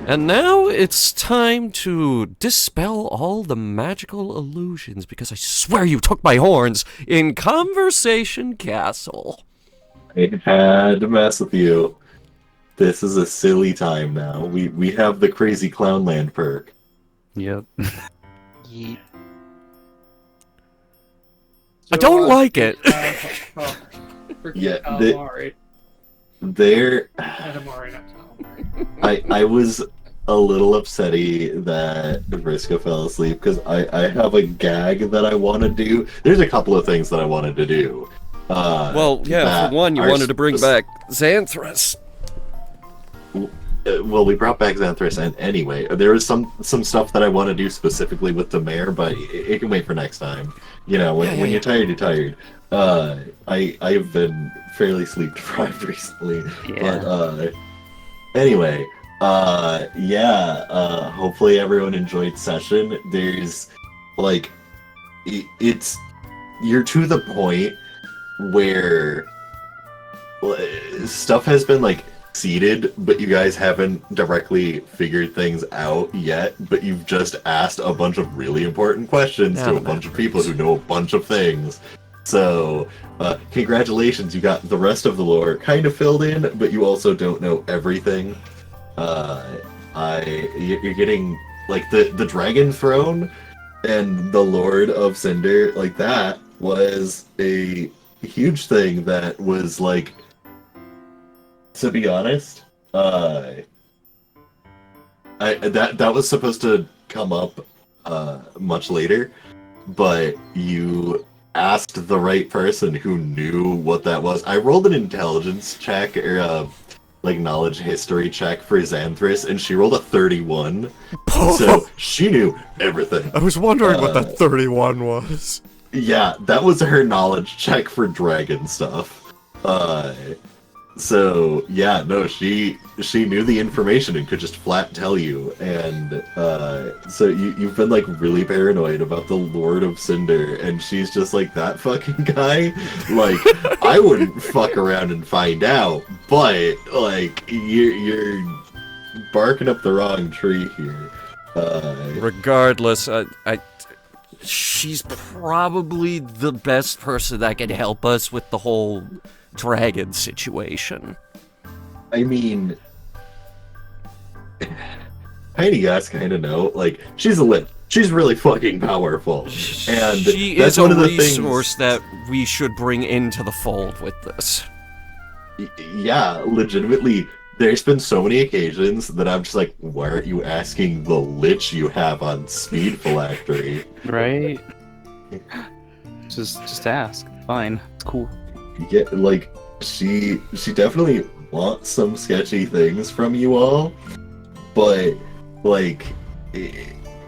And now it's time to dispel all the magical illusions because I swear you took my horns in Conversation Castle. I had to mess with you. This is a silly time now. We have the crazy Clownland perk. Yep. Yeet. I don't like it. Yeah, Calamari. There. Calamari, not calamari. I was a little upsetty that Vriska fell asleep because I have a gag that I want to do. There's a couple of things that I wanted to do. Well, yeah, for one, you wanted to bring back Xanthras. Well, we brought back Xanthras, and anyway, there was some stuff that I want to do specifically with the mayor, but it can wait for next time. You know, when you're tired, you're tired. I've been fairly sleep deprived recently, but anyway, hopefully everyone enjoyed session. There's like, it's you're to the point where stuff has been like seeded, but you guys haven't directly figured things out yet, but you've just asked a bunch of really important questions to a bunch of people who know a bunch of things. So, congratulations, you got the rest of the lore kind of filled in, but you also don't know everything. You're getting, like, the Dragon Throne and the Lord of Cinder, like, that was a huge thing that was, like, to be honest, that was supposed to come up much later, but you asked the right person who knew what that was. I rolled an intelligence check or like knowledge history check for Xanthras, and she rolled a 31, so she knew everything. I was wondering what that 31 was. Yeah, that was her knowledge check for dragon stuff. So yeah, no, she knew the information and could just flat tell you, and so you've been like really paranoid about the Lord of Cinder, and she's just like, that fucking guy. Like, I wouldn't fuck around and find out, but like you're barking up the wrong tree here. Regardless, she's probably the best person that can help us with the whole dragon situation. I mean, kinda yes, kinda no. Like, she's a lich. She's really fucking powerful. And she that's is one a of the resource things that we should bring into the fold with this. Yeah, legitimately, there's been so many occasions that I'm just like, why aren't you asking the lich you have on speed phylactery? Right? Just ask. Fine. It's cool. Yeah, like, she definitely wants some sketchy things from you all, but, like,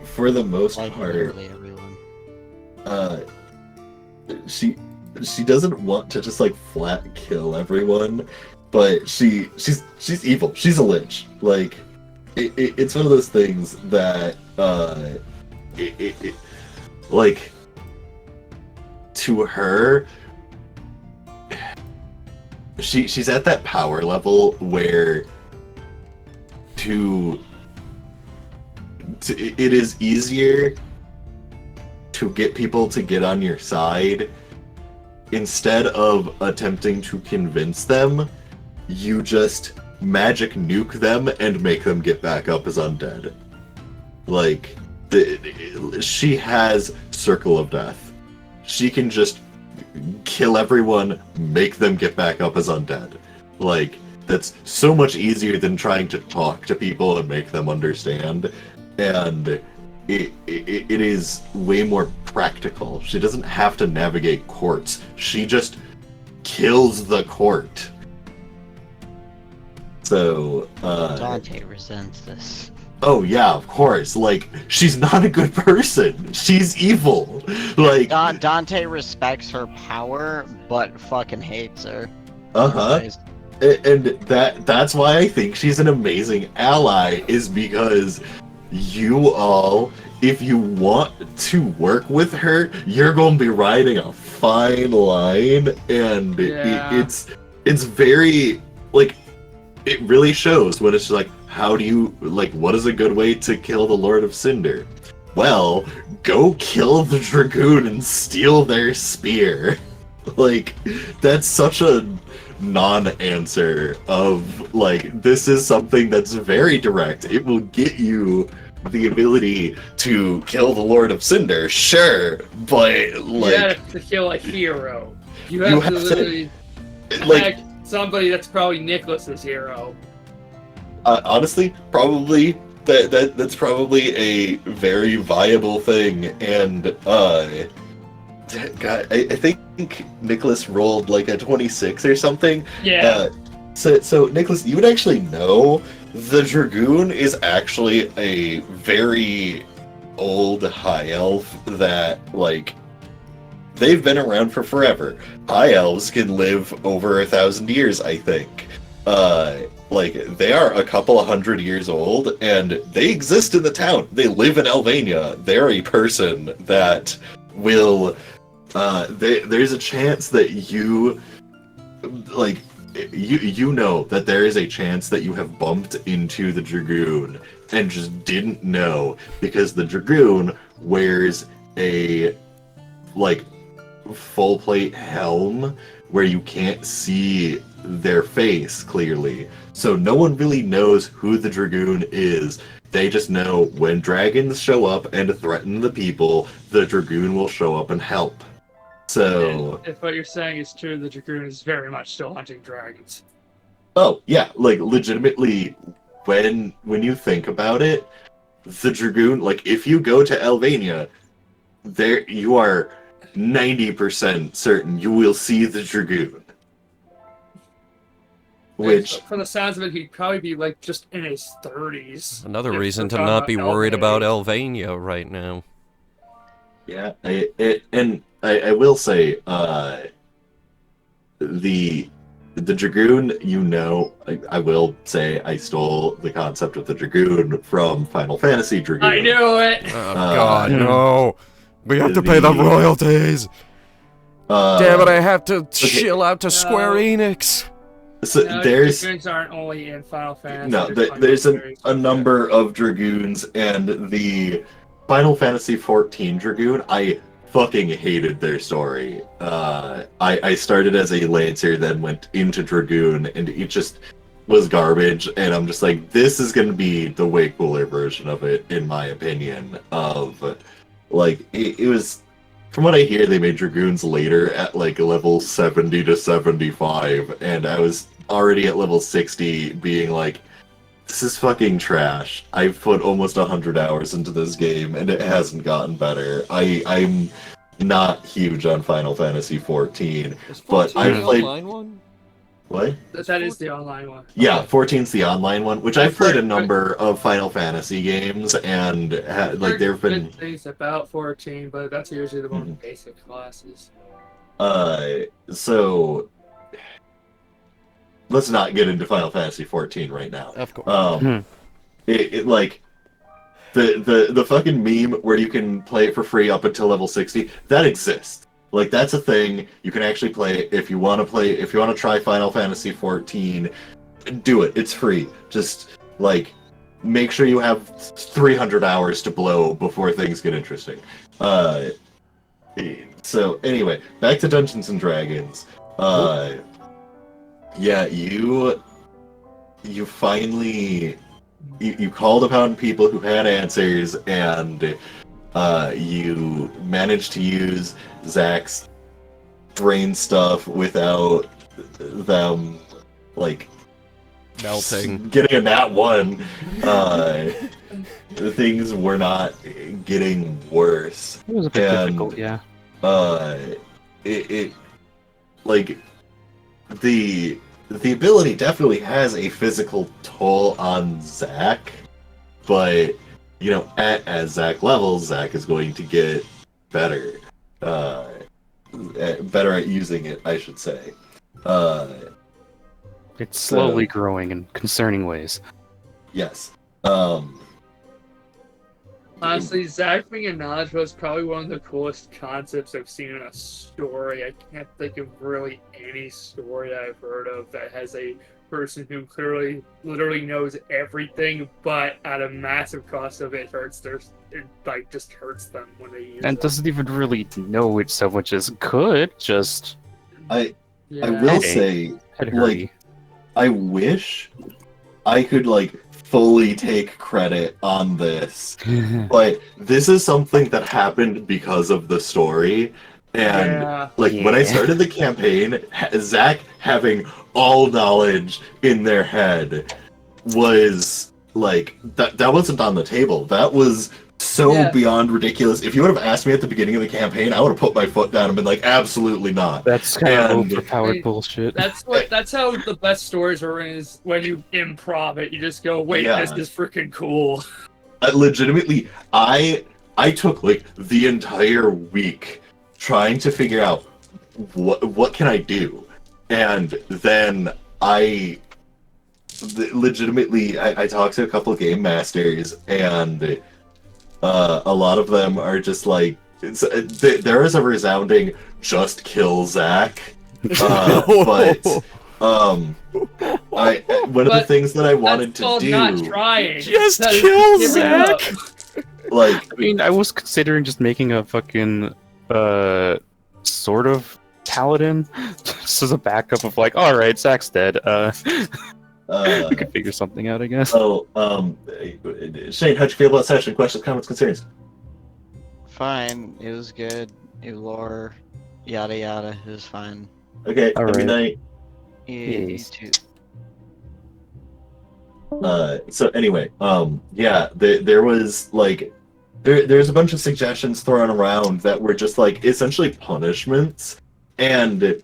for the most part, Literally everyone. she doesn't want to just, like, flat kill everyone, but she's evil. She's a lich. Like, it's one of those things that, like, to her, she's at that power level where it is easier to get people to get on your side. Instead of attempting to convince them, you just magic nuke them and make them get back up as undead. Like, she has Circle of Death. She can just kill everyone, make them get back up as undead. Like, that's so much easier than trying to talk to people and make them understand. And it is way more practical. She doesn't have to navigate courts. She just kills the court. So, Dante resents this. oh yeah, of course. Like, she's not a good person. She's evil. Like, Dante respects her power, but fucking hates her. uh-huh. And that's why I think she's an amazing ally, is because you all, if you want to work with her, you're going to be riding a fine line, and Yeah. it's very, like, it really shows when it's just like, how do you, like, what is a good way to kill the Lord of Cinder? Well, go kill the Dragoon and steal their spear. Like, that's such a non-answer of, like, this is something that's very direct. It will get you the ability to kill the Lord of Cinder, sure, but, like... You have to kill a hero. You have, You to have to- literally like, attack somebody that's probably Nicholas's hero. honestly, probably that's probably a very viable thing, and God, I think Nicholas rolled like a 26 or something. Yeah. So Nicholas, you would actually know the Dragoon is actually a very old high elf that, like, they've been around for forever. High elves can live over 1,000 years, I think. Like, they are a couple of 100 years old, and they exist in the town. They live in Albania. They're a person that will... there's a chance that you... Like, you know that there is a chance that you have bumped into the Dragoon and just didn't know, because the Dragoon wears a, like, full plate helm where you can't see their face clearly. So no one really knows who the Dragoon is. They just know when dragons show up and threaten the people, the Dragoon will show up and help. So... And if what you're saying is true, the Dragoon is very much still hunting dragons. Oh, yeah, like, legitimately, when you think about it, the Dragoon, like, if you go to Albania, there you are 90% certain you will see the Dragoon. Which... And from the sounds of it, he'd probably be, like, just in his 30s. Another if reason we're to talking not be worried about Albania. Albania right now. Yeah, I will say, the Dragoon, you know, I will say I stole the concept of the Dragoon from Final Fantasy Dragoon. I knew it! Oh God, no! We have to pay the- the royalties. Damn it! I have to okay. chill out to Square No. Enix. So No, there's... Dragoons aren't only in Final Fantasy. No, they're fun there's series. a number of Dragoons, and the Final Fantasy XIV Dragoon, I fucking hated their story. I started as a Lancer, then went into Dragoon, and it just was garbage, and I'm just like, this is gonna be the way cooler version of it, in my opinion, of, like, it was... From what I hear, they made Dragoons later at, like, level 70 to 75, and I was already at level 60 being like, this is fucking trash. I've put almost 100 hours into this game, and it hasn't gotten better. I'm not huge on Final Fantasy XIV, but I've played... one? What? That is the online one. Yeah, 14's the online one, which I've played a Right, but- number of Final Fantasy games, and like there have been... Good things about 14, but that's usually the more Mhm. basic classes. So let's not get into Final Fantasy 14 right now. Of course. It like the fucking meme where you can play it for free up until level 60, that exists. Like, that's a thing. You can actually play it if you want to play. If you want to try Final Fantasy 14, do it. It's free. Just, like, make sure you have 300 hours to blow before things get interesting. So anyway, back to Dungeons and Dragons. Yeah, you finally you called upon people who had answers, and you managed to use Zach's brain stuff without them, like, Melting. getting a nat 1. Things were not getting worse. It was a bit And- difficult, yeah. It like the ability definitely has a physical toll on Zach, but you know, as Zach levels, Zach is going to get better, better at using it, I should say. It's slowly growing in concerning ways. Yes. Honestly, Zach being a knowledge was probably one of the coolest concepts I've seen in a story. I can't think of really any story I've heard of that has a person who clearly, literally knows everything, but at a massive cost of it just hurts them when they use And it. doesn't even really know it so much as good, just I Yeah. will Hey. say, head like, hurty. I wish I could like fully take credit on this, but this is something that happened because of the story. And Yeah. like when I Yeah. started the campaign, Zach having all knowledge in their head was like that wasn't on the table. That was so Yeah. beyond ridiculous. If you would have asked me at the beginning of the campaign, I would have put my foot down and been like, absolutely not. That's kind of And- overpowered Hey, bullshit. That's how the best stories are written, is when you improv it. You just go, wait, Yeah. this is freaking cool. Legitimately, I took like the entire week trying to figure out what can I do, and then legitimately I talked to a couple of game masters, and a lot of them are just like there is a resounding just kill Zach, but one of the But things that I wanted That's to called do, not trying. Just That is kill giving Zach. up. like I mean, I was considering just making a fucking, sort of paladin, just as a backup of like, alright, Zach's dead, we could figure something out, I guess. Shane, how'd you feel about session? Questions, comments, concerns? Fine. It was good. New lore. Yada yada. It was fine. Okay, have a good Alright. night. You Yes. too. So anyway, yeah, there was like there's a bunch of suggestions thrown around that were just like essentially punishments, and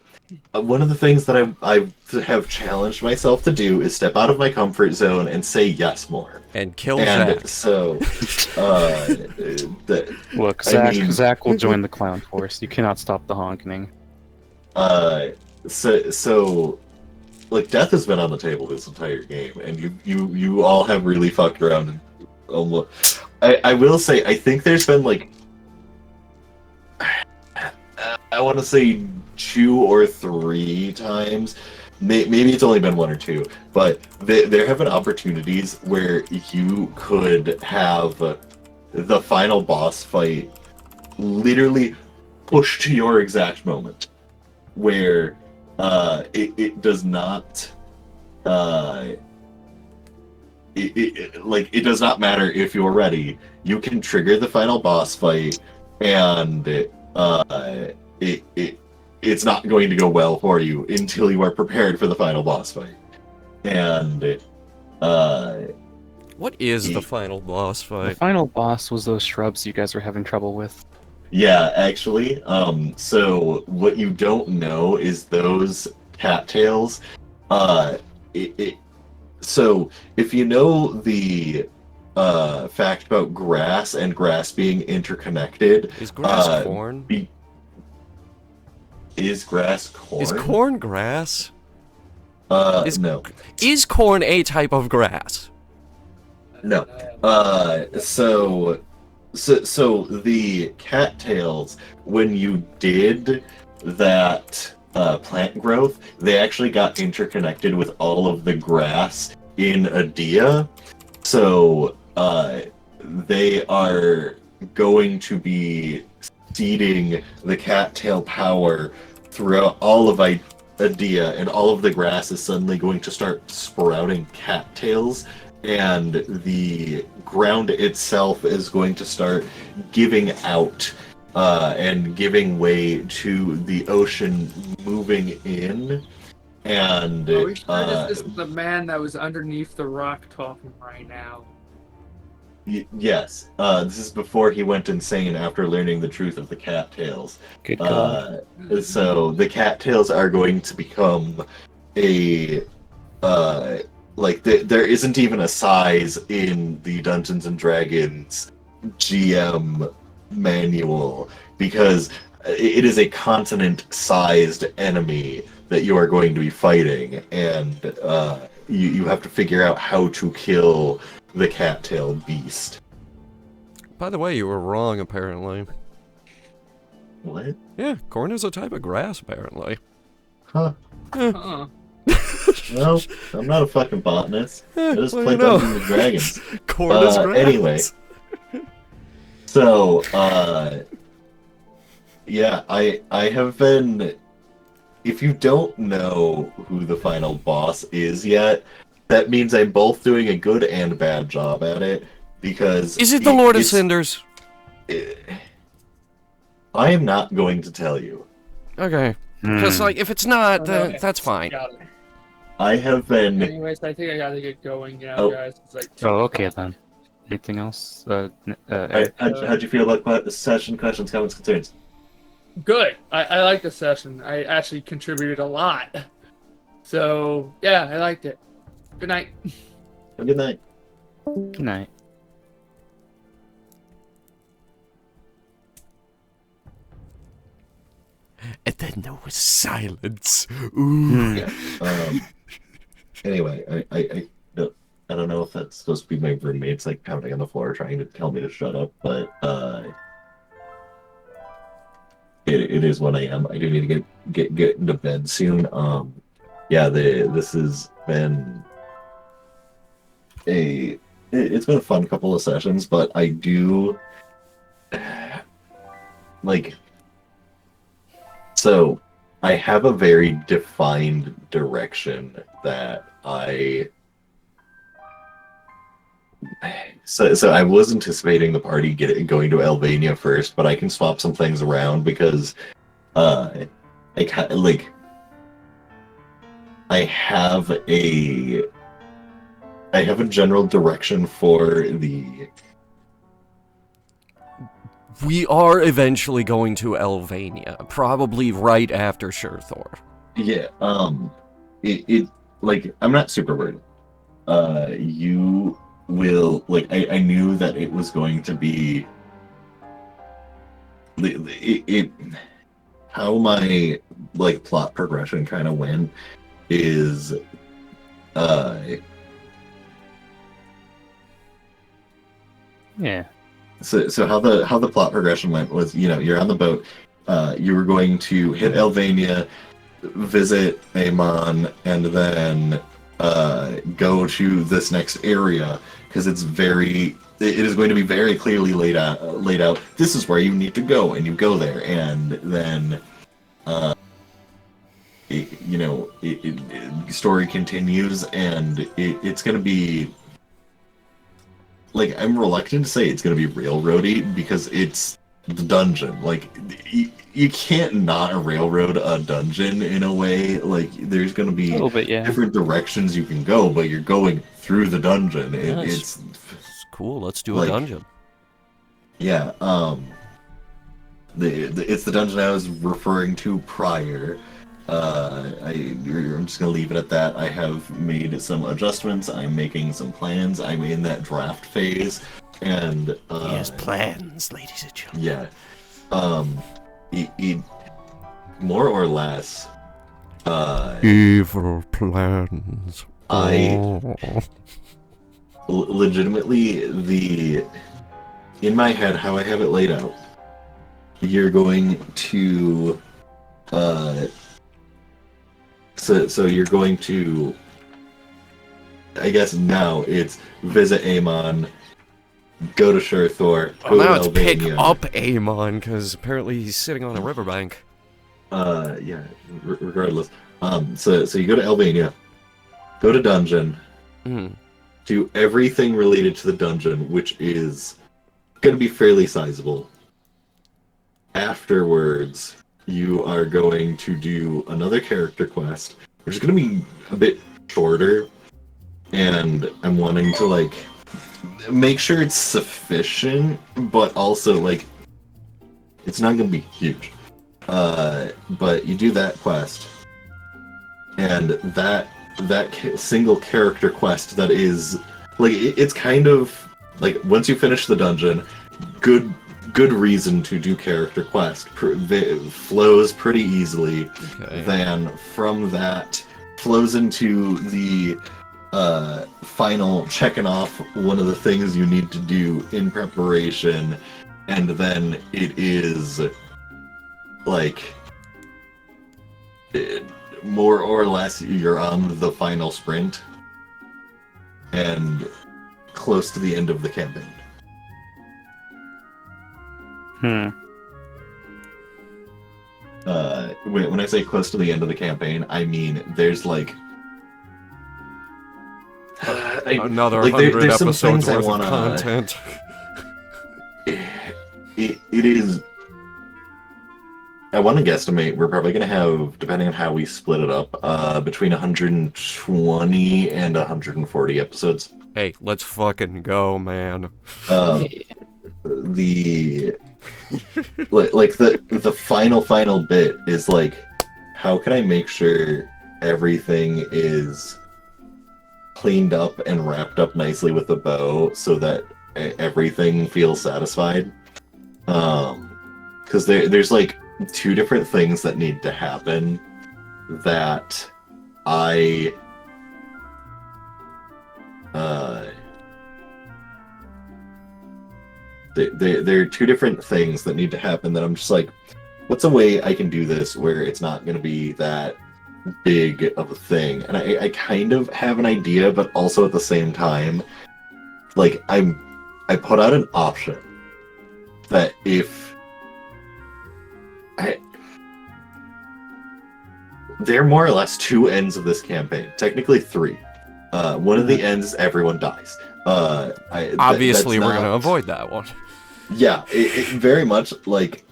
one of the things that I have challenged myself to do is step out of my comfort zone and say yes more. And kill And Zach. so, Look, I Zach, mean- Zach will join the clown force. You cannot stop the honking. so like death has been on the table this entire game, and you all have really fucked around and almost. I will say I think there's been like I want to say 2 or 3 times. Maybe it's only been 1 or 2, but there have been opportunities where you could have the final boss fight literally pushed to your exact moment, where it does not it does not matter if you're ready. You can trigger the final boss fight, and it's not going to go well for you until you are prepared for the final boss fight. And What is the final boss The fight? final boss was those shrubs you guys were having trouble with. yeah, actually, so what you don't know is those cattails. So if you know the fact about grass and grass being interconnected, Is grass uh, corn? is grass corn? Is corn grass? is- No. Is corn a type of grass? No. So the cattails, when you did that plant growth, they actually got interconnected with all of the grass in Adia. So they are going to be seeding the cattail power throughout all of Adia, and all of the grass is suddenly going to start sprouting cattails, and the ground itself is going to start giving out and giving way to the ocean moving in. And Are we sure this isn't the man that was underneath the rock talking right now? yes, this is before he went insane after learning the truth of the cattails. Good God. So the cattails are going to become a there isn't even a size in the Dungeons and Dragons GM manual, because it is a continent-sized enemy that you are going to be fighting, and you have to figure out how to kill the cattail beast. By the way, you were wrong, apparently. What? Yeah, corn is a type of grass, apparently. Huh. Huh. Well, I'm not a fucking botanist. I just Well, play you know. Dungeons and Dragons. Corn is grass. Anyway. So, yeah, I have been. If you don't know who the final boss is yet, that means I'm both doing a good and bad job at it, because Is it the Lord of it's- Cinders? I am not going to tell you. Okay. Because, like, if it's not, Okay. that's fine. Got it. I have been. Anyways, I think I gotta get going now, Oh. guys. It's like Oh, okay then. Anything else? How'd you feel about the session? Questions, comments, concerns? good. I like the session. I actually contributed a lot. So yeah, I liked it. Good night. Have a good night. Good night. And then there was silence. Ooh. Yeah. Anyway, I don't know if that's supposed to be my roommates like pounding on the floor trying to tell me to shut up, but it is 1 a.m. I do need to get into bed soon. Yeah, this has been it's been a fun couple of sessions, but I do like. So, I have a very defined direction that So I was anticipating the party going to Albania first, but I can swap some things around because, I have a general direction for the. We are eventually going to Albania, probably right after Shurthor. Yeah, it like I'm not super worried. You will like I knew that it was going to be it how my like plot progression kind of went is Yeah. So how the plot progression went was, you're on the boat, you were going to hit Albania, visit Amon, and then go to this next area because it is going to be very clearly laid out. This is where you need to go, and you go there, and then story continues, and it's going to be. Like, I'm reluctant to say it's going to be railroady because it's the dungeon. Like, you can't not railroad a dungeon in a way. Like, there's going to be A little bit, yeah. different directions you can go, but you're going through the dungeon. Nice. It's cool. Let's do a dungeon. Yeah. It's the dungeon I was referring to prior. I'm just gonna leave it at that. I have made some adjustments. I'm making some plans. I'm in that draft phase, and He has plans, ladies and gentlemen. Yeah. More or less. Evil plans. Legitimately, in my head, how I have it laid out, you're going to So you're going to, I guess now it's visit Amon, go to Shurthor, Well, now it's Albania. pick up Amon, because apparently he's sitting on a riverbank. Yeah, regardless. So you go to Albania, go to dungeon, do everything related to the dungeon, which is going to be fairly sizable. Afterwards, you are going to do another character quest, which is going to be a bit shorter, and I'm wanting to, like, make sure it's sufficient, but also, like, it's not going to be huge. But you do that quest, and that single character quest that is, like, it's kind of, like, once you finish the dungeon, good reason to do character quest flows pretty easily. Okay. Then from that flows into the final checking off one of the things you need to do in preparation, and then it is like more or less, you're on the final sprint and close to the end of the campaign. When I say close to the end of the campaign, I mean there's like Another like, 100 there's some episodes things I worth wanna- of content. It is. I want to guesstimate we're probably going to have, depending on how we split it up, between 120 and 140 episodes. Hey, let's fucking go, man. The like the final bit is like, how can I make sure everything is cleaned up and wrapped up nicely with a bow so that everything feels satisfied? Because there's like two different things that need to happen that there are two different things that need to happen that I'm just like, what's a way I can do this where it's not going to be that big of a thing? And I kind of have an idea, but also at the same time, like I put out an option that if there are more or less two ends of this campaign, technically three. One of the ends, everyone dies. Obviously, we're gonna avoid that one. Yeah, it very much like,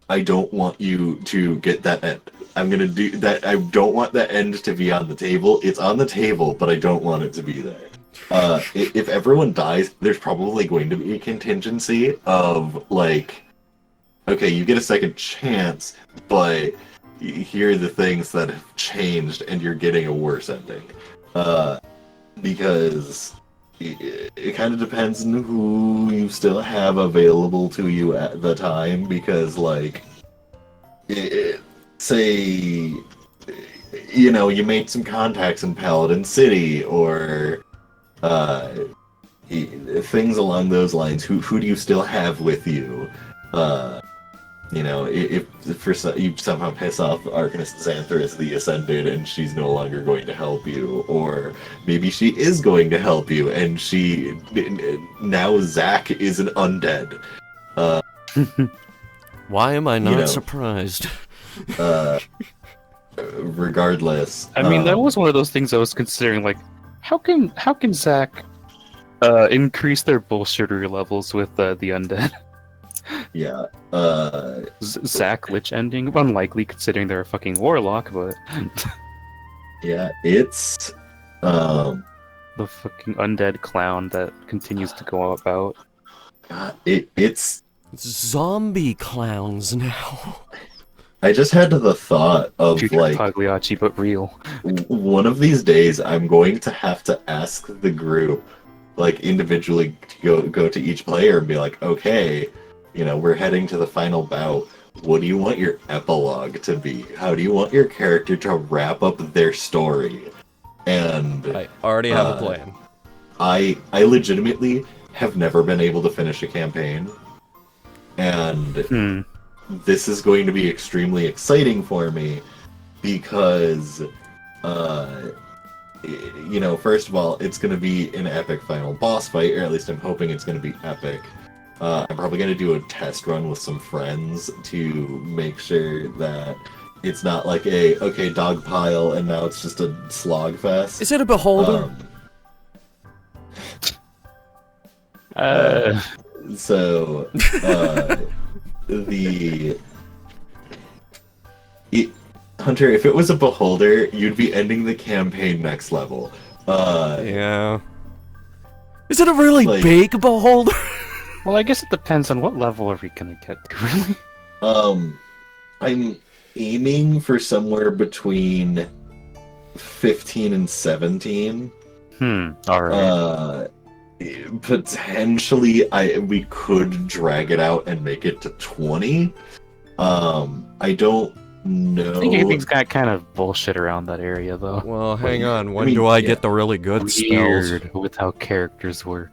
I don't want you to get that end. I'm gonna do that. I don't want that end to be on the table. It's on the table, but I don't want it to be there. If everyone dies, there's probably going to be a contingency of like, okay, you get a second chance, but here are the things that have changed, and you're getting a worse ending. Because it kind of depends on who you still have available to you at the time, because like, say, you know, you made some contacts in Paladin City, or things along those lines. Who do you still have with you? You know, if you somehow piss off Arcanist Xanthorus the Ascended and she's no longer going to help you, or maybe she is going to help you and now Zach is an undead. Why am I not know. surprised? Regardless, I mean, that was one of those things I was considering. Like, how can Zach increase their bullshittery levels with the undead? Yeah. Zach Lich ending? Unlikely considering they're a fucking warlock, but Yeah, it's the fucking undead clown that continues to go about. it's Zombie clowns now. I just had the thought of Future like, Pagliacci, but real. one of these days I'm going to have to ask the group, like, individually, to go to each player and be like, okay, you know, we're heading to the final bout. What do you want your epilogue to be? How do you want your character to wrap up their story? And I already have a plan. I legitimately have never been able to finish a campaign, and this is going to be extremely exciting for me because, you know, first of all, it's going to be an epic final boss fight, or at least I'm hoping it's going to be epic. I'm probably going to do a test run with some friends to make sure that it's not like okay, dog pile, and now it's just a slog fest. Is it a beholder? So, Hunter, if it was a beholder, you'd be ending the campaign next level. Yeah. Is it a really like- big beholder? Well, I guess it depends on what level are we gonna get to, really. I'm aiming for somewhere between 15 and 17. Alright. Potentially, we could drag it out and make it to 20. I don't know. I think everything's got kind of bullshit around that area, though. Well, hang on. When I mean, do I yeah. get the really good spells? Weird with how characters work.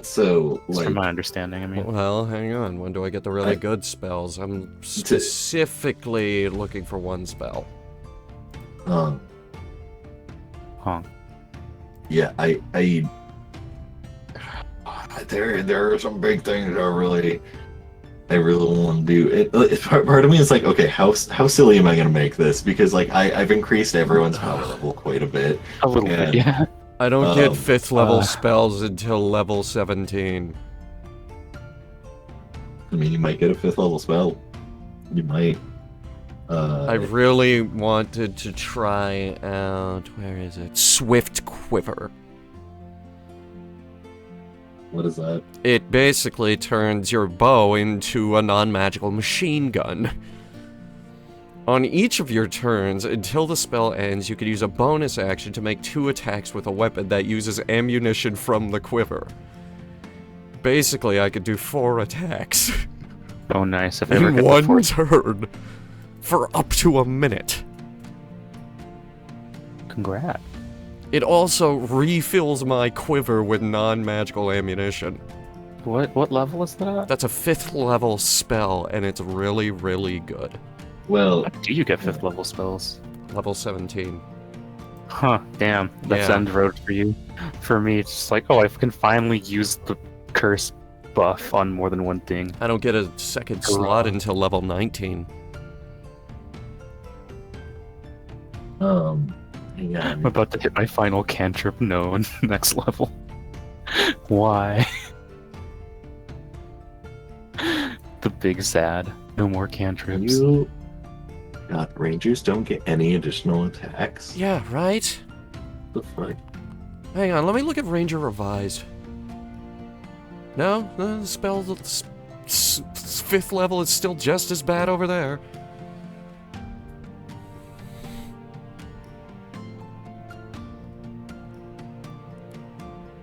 So, It's like, from my understanding, I mean. Well, hang on. When do I get the really good spells? I'm specifically looking for one spell. um, Huh. yeah, there are some big things I really want to do. Part of me is like, okay, how silly am I going to make this? Because like I've increased everyone's power level quite a bit. A little bit, And- yeah. I don't get 5th level uh, spells until level 17. I mean, you might get a 5th level spell. You might. I really wanted to try out, where is it? Swift Quiver. What is that? It basically turns your bow into a non-magical machine gun. On each of your turns, until the spell ends, you can use a bonus action to make 2 attacks with a weapon that uses ammunition from the quiver. Basically, I could do 4 attacks Oh, nice. If I ever in get the one fourth, turn for up to a minute. congrats. It also refills my quiver with non-magical ammunition. What level is that? That's a 5th level spell, and it's really, really good. Well, How do you get 5th level spells? Level 17. Huh, damn. That's Yeah. end road for you. For me, it's just like, oh, I can finally use the curse buff on more than one thing. I don't get a second slot until level 19. hang I'm on. about to hit my final cantrip known next level. Why? The big sad. No more cantrips. You got Rangers don't get any additional attacks. Yeah, right? The fuck? Hang on, let me look at Ranger Revised. No, the spell, the 5th level is still just as bad over there.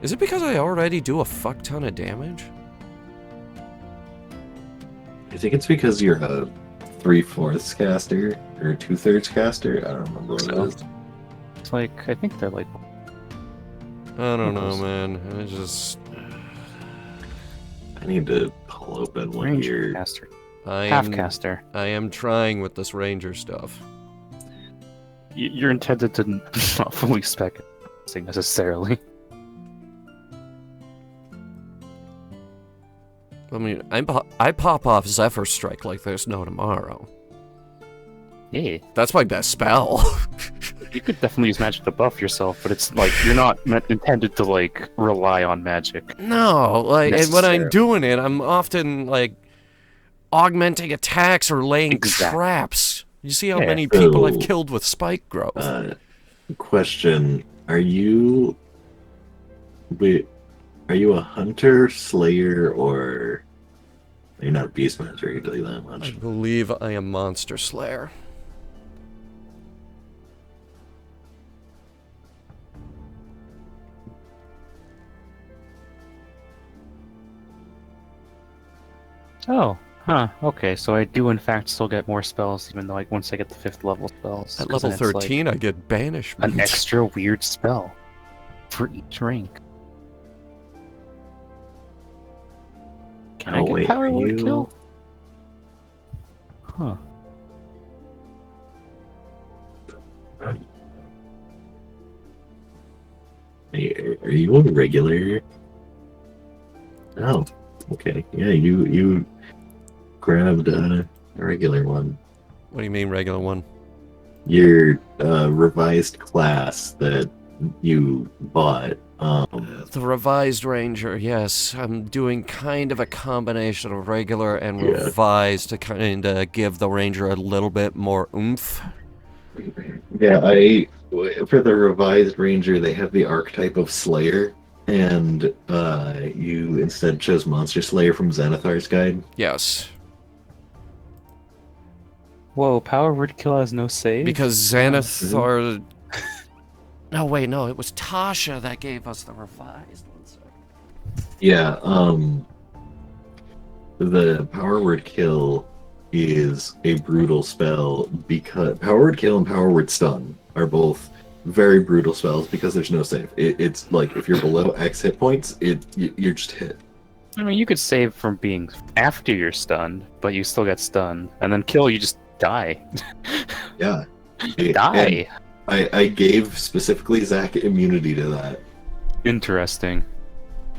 Is it because I already do a fuck ton of damage? I think it's because you're a 3/4 caster or 2/3 caster. I don't remember what it is. It's like, I think they're like, I don't know, man. I just... I need to pull open one ranger here. caster. I Half am, caster. I am trying with this ranger stuff. You're intended to not fully spec it necessarily. I mean, I pop off Zephyr Strike like there's no tomorrow. Yeah. That's my best spell. You could definitely use magic to buff yourself, but it's like you're not intended to like rely on magic. No, like, and when I'm Necessarily. doing it, I'm often like augmenting attacks or laying Exactly. traps. You see how Yeah. many people I've So, killed with spike growth. Question: Wait, are you a hunter, slayer, or you're not a beastmaster? I can tell you that I much. believe I am Monster Slayer. Oh, huh. Okay, so I do in fact still get more spells, even though like once I get the 5th level spells. At 'cause level then it's, like, 13, I get banishment. an extra weird spell for each rank. Can I Oh, get wait, power are word you- kill? Huh. Are you a regular? Oh, okay. Yeah, you grabbed a regular one. What do you mean, regular one? Your revised class that you bought. The revised ranger, yes. I'm doing kind of a combination of regular and Yeah. revised to kind of give the ranger a little bit more oomph. Yeah, for the revised ranger, they have the archetype of Slayer, and you instead chose Monster Slayer from Xanathar's Guide. Yes, Whoa, power word kill has no save? because Xanathar... No, wait, no, it was Tasha that gave us the revised one. Yeah, the Power Word Kill is a brutal spell because Power Word Kill and Power Word Stun are both very brutal spells because there's no save. It's like if you're below X hit points, you're just hit. I mean, you could save from being after you're stunned, but you still get stunned, and then kill, you just die. Yeah. Die. And I gave specifically Zach immunity to that. Interesting.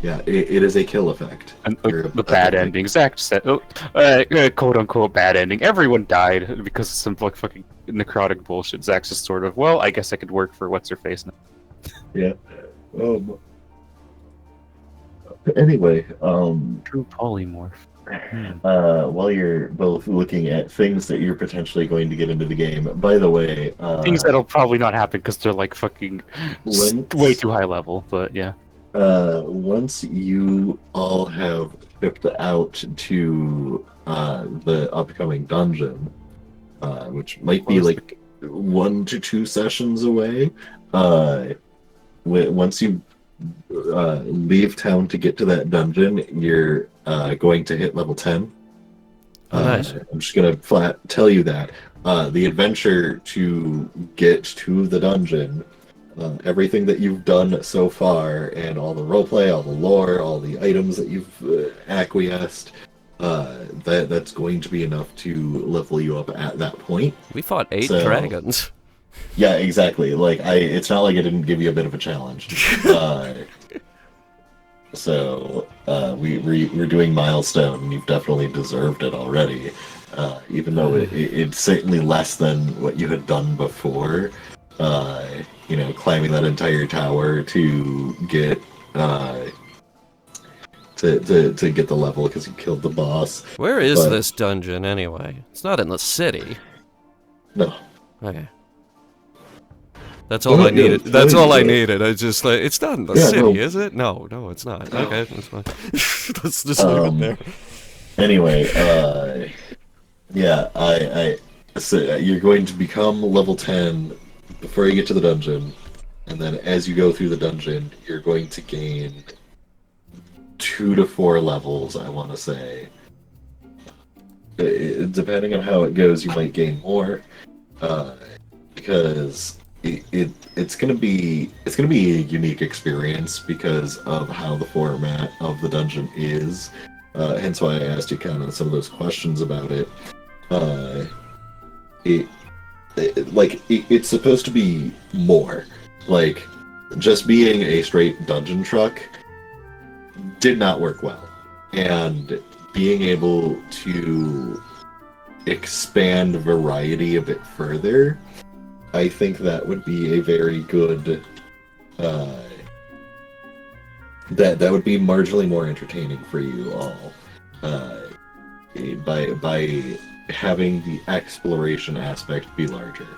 Yeah, it is a kill effect. And the bad ending. Zach said, quote unquote bad ending. Everyone died because of some like fucking necrotic bullshit. Zach's just sort of, well, I guess I could work for what's her face now. Yeah. Anyway, True polymorph. while you're both looking at things that you're potentially going to get into the game, by the way, Things that'll probably not happen because they're like fucking way too high level, but yeah. Once you all have shipped out to the upcoming dungeon, which might be like 1 to 2 sessions away, once you leave town to get to that dungeon, you're going to hit level 10. Nice. I'm just gonna flat tell you that the adventure to get to the dungeon, everything that you've done so far, and all the roleplay, all the lore, all the items that you've acquiesced, that's going to be enough to level you up at that point. We fought 8 So- dragons. Yeah, exactly. Like it's not like I didn't give you a bit of a challenge. We're doing milestone, and you've definitely deserved it already. Even though it's certainly less than what you had done before. Climbing that entire tower to get to get the level because you killed the boss. Where is But- this dungeon anyway? It's not in the city. No. Okay. That's all Yeah, I needed. it's That's all I really- needed. I just like it's not in the Yeah, city, no. is it? No, it's not. No. Okay, that's fine. Let's just leave it there. Anyway, so you're going to become level 10 before you get to the dungeon, and then as you go through the dungeon, you're going to gain 2 to 4 levels, I want to say. Depending on how it goes, you might gain more, because it's gonna be a unique experience because of how the format of the dungeon is. Hence why I asked you kind of some of those questions about it. It's supposed to be more. Like, just being a straight dungeon truck did not work well. And being able to expand variety a bit further, I think that would be a very good that would be marginally more entertaining for you all by having the exploration aspect be larger.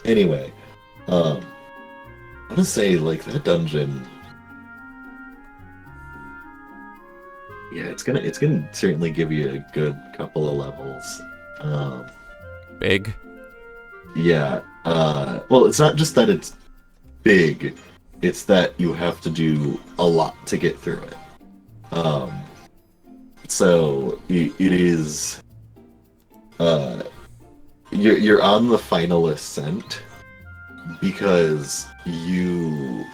Anyway, I want to say like that dungeon. Yeah, it's gonna certainly give you a good couple of levels. Big. Yeah. Well, it's not just that it's big; it's that you have to do a lot to get through it. So it is. You're on the final ascent because you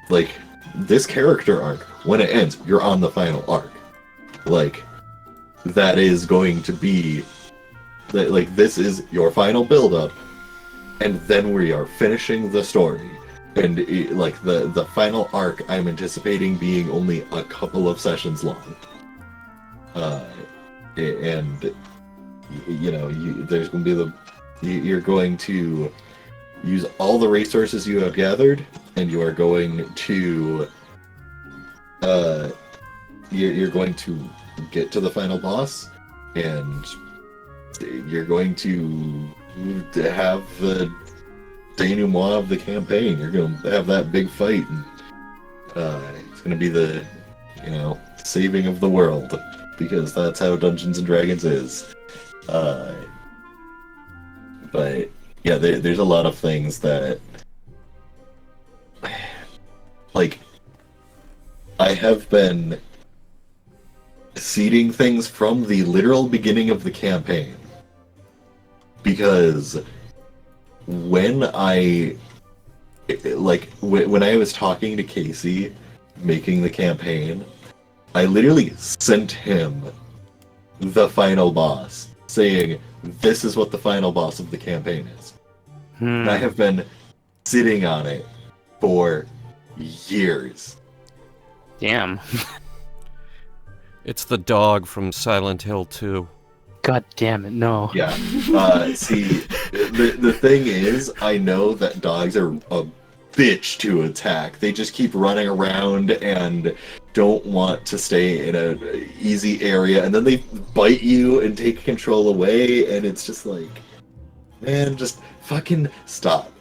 like this character arc. When it ends, you're on the final arc. Like that is going to be like this is your final build up, and then we are finishing the story. And like the final arc, I'm anticipating being only a couple of sessions long. And there's going to be you're going to use all the resources you have gathered, and you are going to you're going to get to the final boss, and you're going to have the denouement of the campaign. You're going to have that big fight, and it's going to be the saving of the world, because that's how Dungeons and Dragons is. But yeah, there's a lot of things that like I have been seeding things from the literal beginning of the campaign, because when I when I was talking to Casey, making the campaign, I literally sent him the final boss, saying, "This is what the final boss of the campaign is." And I have been sitting on it for years. Damn. It's the dog from Silent Hill 2. God damn it, no. Yeah. See, the thing is, I know that dogs are a bitch to attack. They just keep running around and don't want to stay in a easy area, and then they bite you and take control away, and it's just like, man, just fucking stop.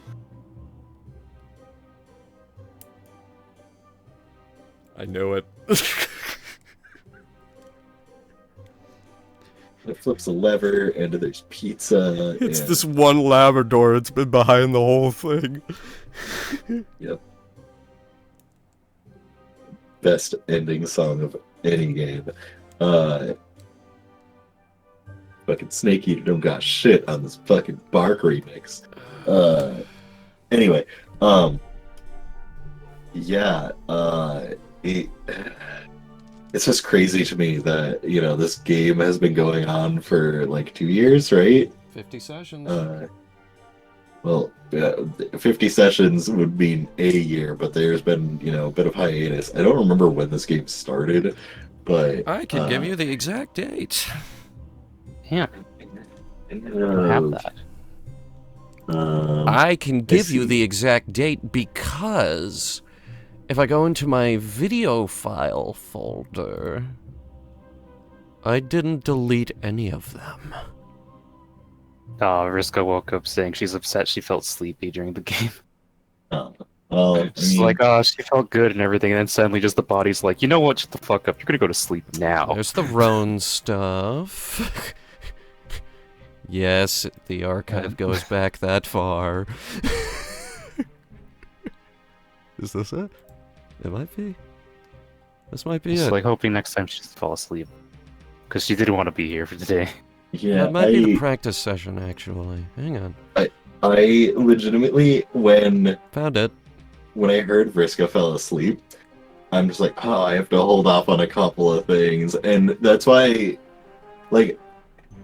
I knew it. It flips a lever, and there's pizza. It's and... this one Labrador. It's been behind the whole thing. Yep. Best ending song of any game. Fucking Snake Eater don't got shit on this fucking Bark remix. Anyway, yeah, it's just crazy to me that, you know, this game has been going on for like 2 years, right? 50 sessions. Well, 50 sessions would mean a year, but there's been, you know, a bit of hiatus. I don't remember when this game started, but... I can give you the exact date. Yeah. I don't have that. I can give you the exact date because if I go into my video file folder, I didn't delete any of them. Oh, Riska woke up saying she's upset she felt sleepy during the game. Well, She's like, oh, she felt good and everything, and then suddenly just the body's like, you know what, shut the fuck up, you're gonna go to sleep now. There's the Roan stuff. Yes, the archive goes back that far. Is this it? It might be. This might be Just it. like hoping next time she just fall asleep. Because she didn't want to be here for today. yeah, That might be the practice session, actually. Hang on. I legitimately, when Found it. I heard Vriska fell asleep, I'm just like, oh, I have to hold off on a couple of things. And that's why, like,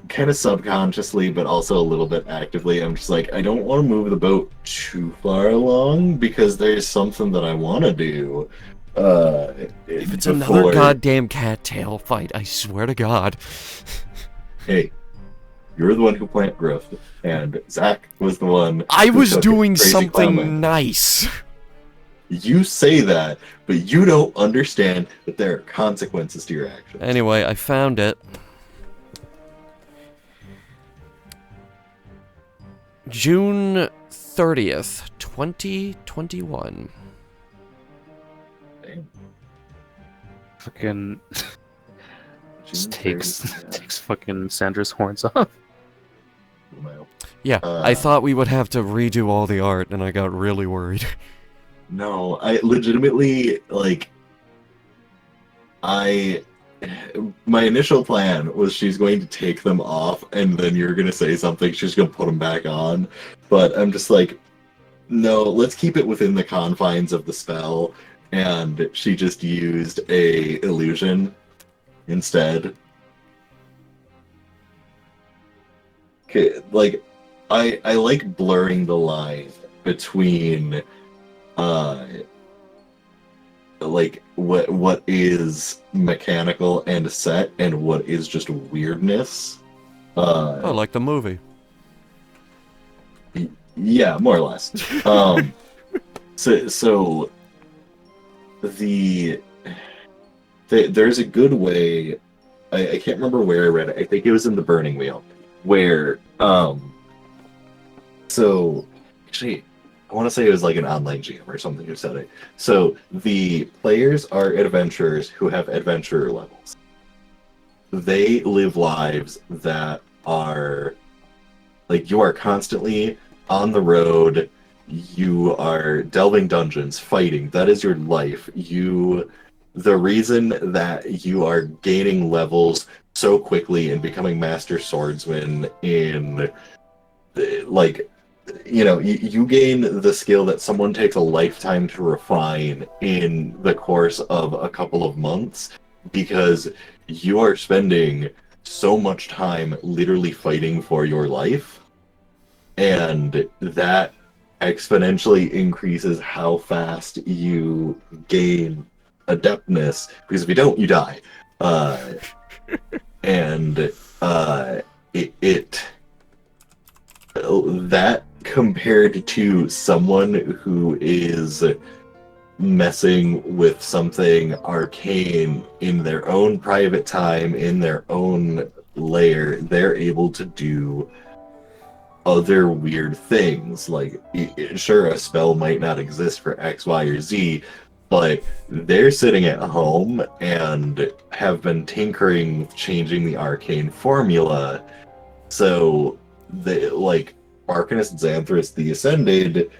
kind of subconsciously, but also a little bit actively, I'm just like, I don't want to move the boat too far along because there's something that I want to do. If it's another goddamn cattail fight, I swear to God. Hey, you're the one who plant growth, and Zach was the one. I who was took doing crazy something clown. nice. You say that, but you don't understand that there are consequences to your actions. Anyway, I found it. June 30th, 2021. Damn. Fucking just June takes 30th, yeah. takes fucking Sandra's horns off. Well, Yeah, I thought we would have to redo all the art, and I got really worried. no, I legitimately, like, my initial plan was she's going to take them off, and then you're going to say something, she's going to put them back on. But I'm just like, no, let's keep it within the confines of the spell. And she just used a illusion instead. Okay, like, I like blurring the line between like what is mechanical and set and what is just weirdness. Oh, like the movie. Yeah, more or less. So there's a good way. I can't remember where I read it. I think it was in the Burning Wheel, where so actually I want to say it was like an online GM or something who said it. So the players are adventurers who have adventurer levels. They live lives that are like, you are constantly on the road, you are delving dungeons, fighting. That is your life. The reason that you are gaining levels so quickly and becoming master swordsman in like you gain the skill that someone takes a lifetime to refine in the course of a couple of months because you are spending so much time literally fighting for your life, and that exponentially increases how fast you gain adeptness, because if you don't, you die. And it that compared to someone who is messing with something arcane in their own private time, in their own lair, they're able to do other weird things. Like, sure, a spell might not exist for X, Y, or Z, but they're sitting at home and have been tinkering, changing the arcane formula. So, like, Arcanist Xanthus the Ascended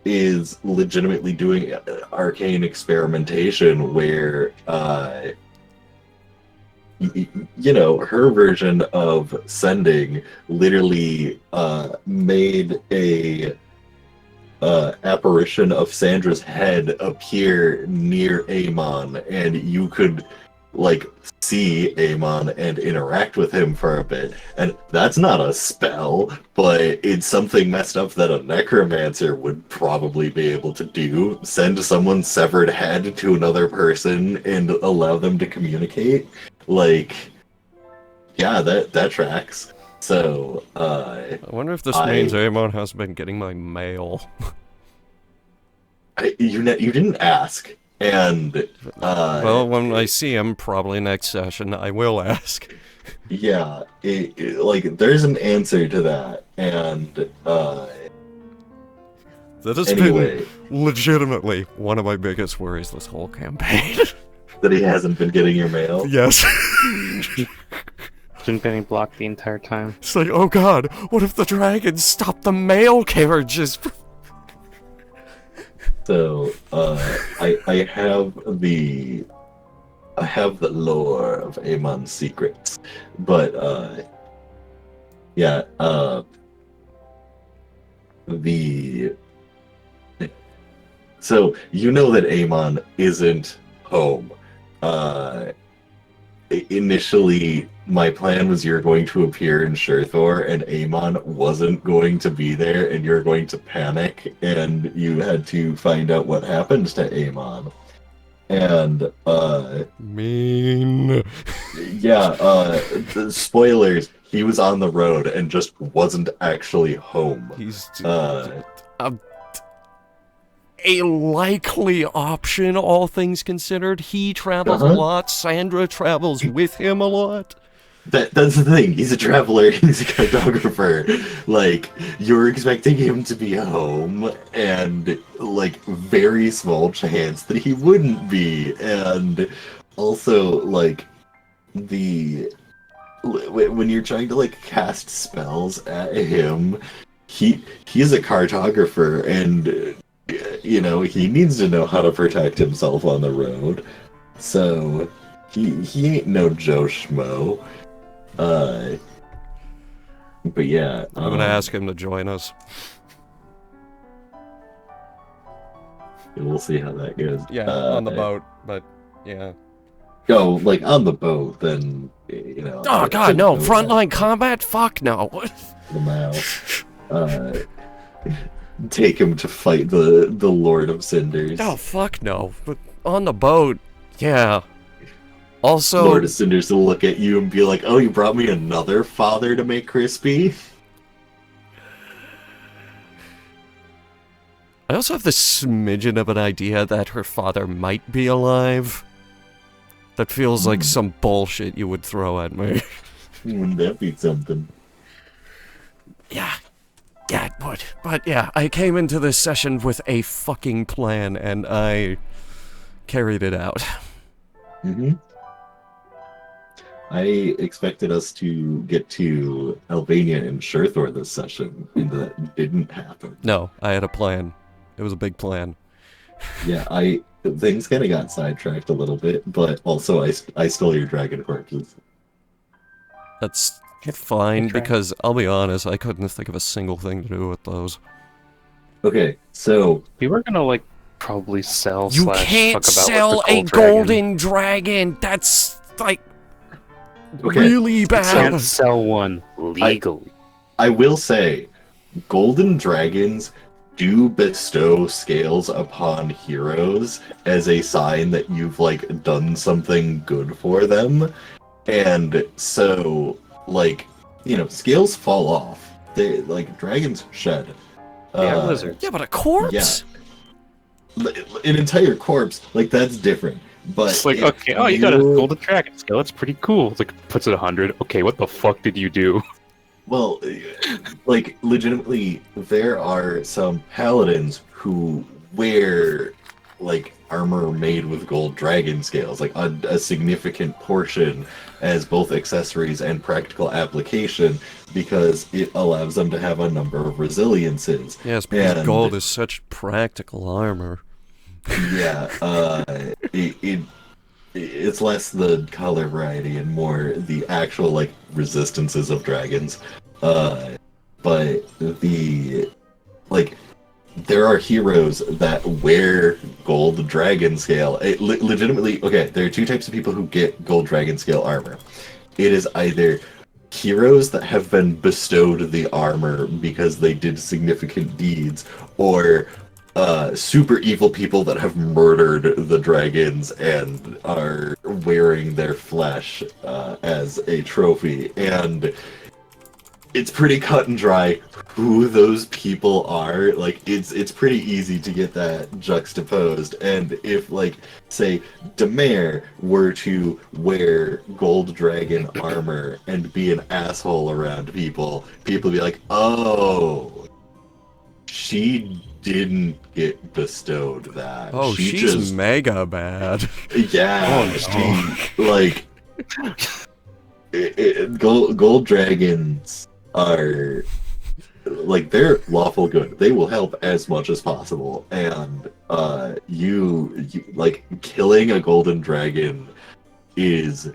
is legitimately doing arcane experimentation where, her version of sending literally made a apparition of Sandra's head appear near Amon, and you could like see Amon and interact with him for a bit. And that's not a spell, but it's something messed up that a necromancer would probably be able to do. Send someone's severed head to another person and allow them to communicate. Like, yeah, that tracks. So, I wonder if this means Amon has been getting my mail. You didn't ask, and well, when I see him, probably next session, I will ask. Yeah, like there's an answer to that, and that has anyway, been legitimately one of my biggest worries this whole campaign. That he hasn't been getting your mail. Yes. Been getting blocked the entire time. It's like, oh god, what if the dragons stop the mail carriages? So, I have the lore of Amon's secrets, but yeah, so you know that Amon isn't home. Initially, my plan was you're going to appear in Shurthor, and Amon wasn't going to be there, and you're going to panic, and you had to find out what happened to Amon. And, mean. Yeah, the spoilers, he was on the road and just wasn't actually home. He's a likely option, all things considered. He travels a lot. Sandra travels with him a lot. That's the thing. He's a traveler. He's a cartographer. Like, you're expecting him to be home, and like very small chance that he wouldn't be. And also, like, when you're trying to like cast spells at him, he's a cartographer, and he needs to know how to protect himself on the road. So he ain't no Joe Schmo. But yeah, I'm gonna ask him to join us. We'll see how that goes. Yeah, on the boat, but yeah. Go like on the boat, then Oh god, no! Frontline combat? Fuck no! Take him to fight the Lord of Cinders. Oh fuck no! But on the boat, yeah. Also, Lord of Cinders will look at you and be like, "Oh, you brought me another father to make crispy." I also have this smidgen of an idea that her father might be alive. That feels like some bullshit you would throw at me. Wouldn't that be something? Yeah, it would. But yeah, I came into this session with a fucking plan, and I carried it out. I expected us to get to Albania and Shurthor this session, and that didn't happen. No, I had a plan. It was a big plan. Yeah, things kind of got sidetracked a little bit, but also I stole your dragon corpses. That's Fine, try. because I'll be honest, I couldn't think of a single thing to do with those. Okay, so We were gonna like probably sell. You slash can't talk about, sell like, a the gold golden dragon! That's, like, okay, really You bad. can't sell one legally. I will say, golden dragons do bestow scales upon heroes as a sign that you've like done something good for them, and so like scales fall off. They like dragons shed. Yeah, Uh, lizards. Yeah, but a corpse? an entire corpse, like that's different. But It's like, if okay, oh, you got a golden dragon scale. That's pretty cool. It's like, puts it 100. Okay, what the fuck did you do? Well, like legitimately, there are some paladins who wear like armor made with gold dragon scales, like a significant portion as both accessories and practical application, because it allows them to have a number of resiliences. Yes, because And- gold is such practical armor. Yeah, it's less the color variety and more the actual like resistances of dragons. But the like there are heroes that wear gold dragon scale. Legitimately, okay, there are two types of people who get gold dragon scale armor. It is either heroes that have been bestowed the armor because they did significant deeds, or super evil people that have murdered the dragons and are wearing their flesh as a trophy. And it's pretty cut and dry who those people are. Like it's pretty easy to get that juxtaposed. And if like say Demare were to wear gold dragon armor and be an asshole around people would be like, oh, she didn't get bestowed that. Oh, she she's just mega bad. yeah, Oh, she like gold dragons are like they're lawful good. They will help as much as possible, and you like killing a golden dragon is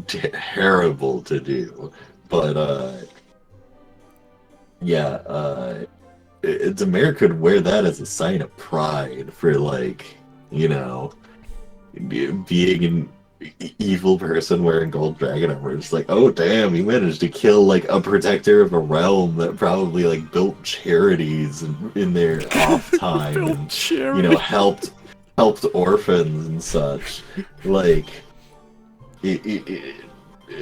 terrible to do. But yeah, Demare could wear that as a sign of pride for like being an evil person wearing gold dragon armor. It's like, oh damn, you managed to kill like a protector of a realm that probably like built charities in their off time Built and charity. helped orphans and such. Like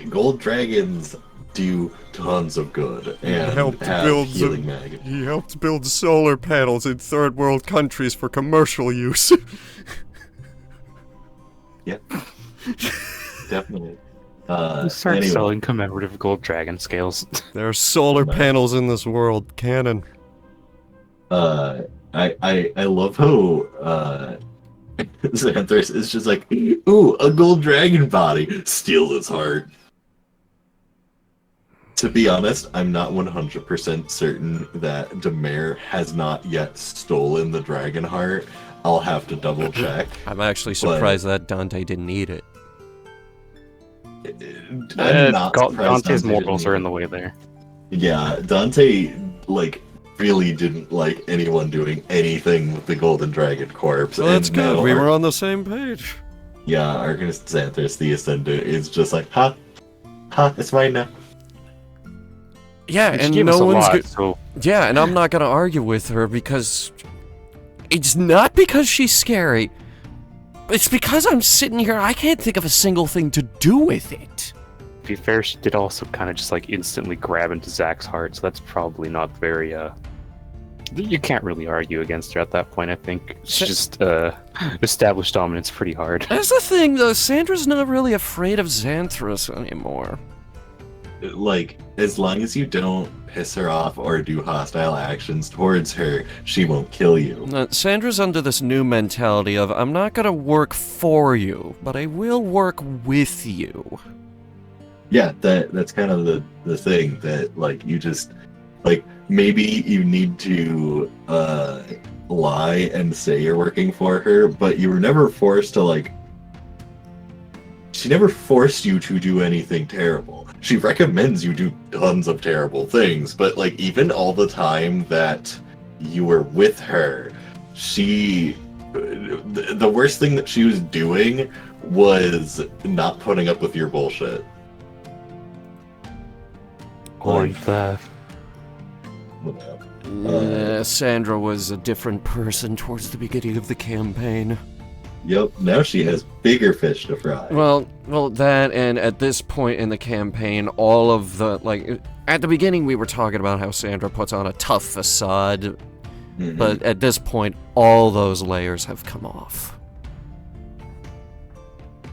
gold dragons do tons of good and helped have build healing magic. He helped build solar panels in third world countries for commercial use. Definitely. Start Anyway. selling commemorative gold dragon scales. There are solar Nice. panels in this world. Canon. I love how Xanthus is just like, ooh, a gold dragon body, steal his heart. To be honest, I'm not 100% certain that Demare has not yet stolen the dragon heart. I'll have to double check. I'm actually surprised that Dante didn't eat it. I'm not surprised Dante's Dante morals didn't are in the way there. Yeah, Dante, like, really didn't like anyone doing anything with the golden dragon corpse. Well, that's and good. now We were on the same page. Yeah, Arcanist Xanthus, the Ascendant, is just like, it's mine now. Yeah, She and gave us no a one's lot, good. so Yeah, and I'm not gonna argue with her because it's not because she's scary. It's because I'm sitting here. I can't think of a single thing to do with it. to be fair, she did also kind of just like instantly grab into Zach's heart, so that's probably not very you can't really argue against her at that point. I think she just established dominance pretty hard. That's the thing, though. Sandra's not really afraid of Xanthus anymore. Like, as long as you don't piss her off or do hostile actions towards her, she won't kill you. Sandra's under this new mentality of, I'm not gonna work for you, but I will work with you. Yeah, that's kind of the thing that, like, you just, like, maybe you need to lie and say you're working for her, but you were never forced to, like, she never forced you to do anything terrible. she recommends you do tons of terrible things, but like even all the time that you were with her, the worst thing that she was doing was not putting up with your bullshit. Coin theft. Sandra was a different person towards the beginning of the campaign. Yep, now she has bigger fish to fry. Well, that, and at this point in the campaign, all of the, like, at the beginning we were talking about how Sandra puts on a tough facade, but at this point, all those layers have come off.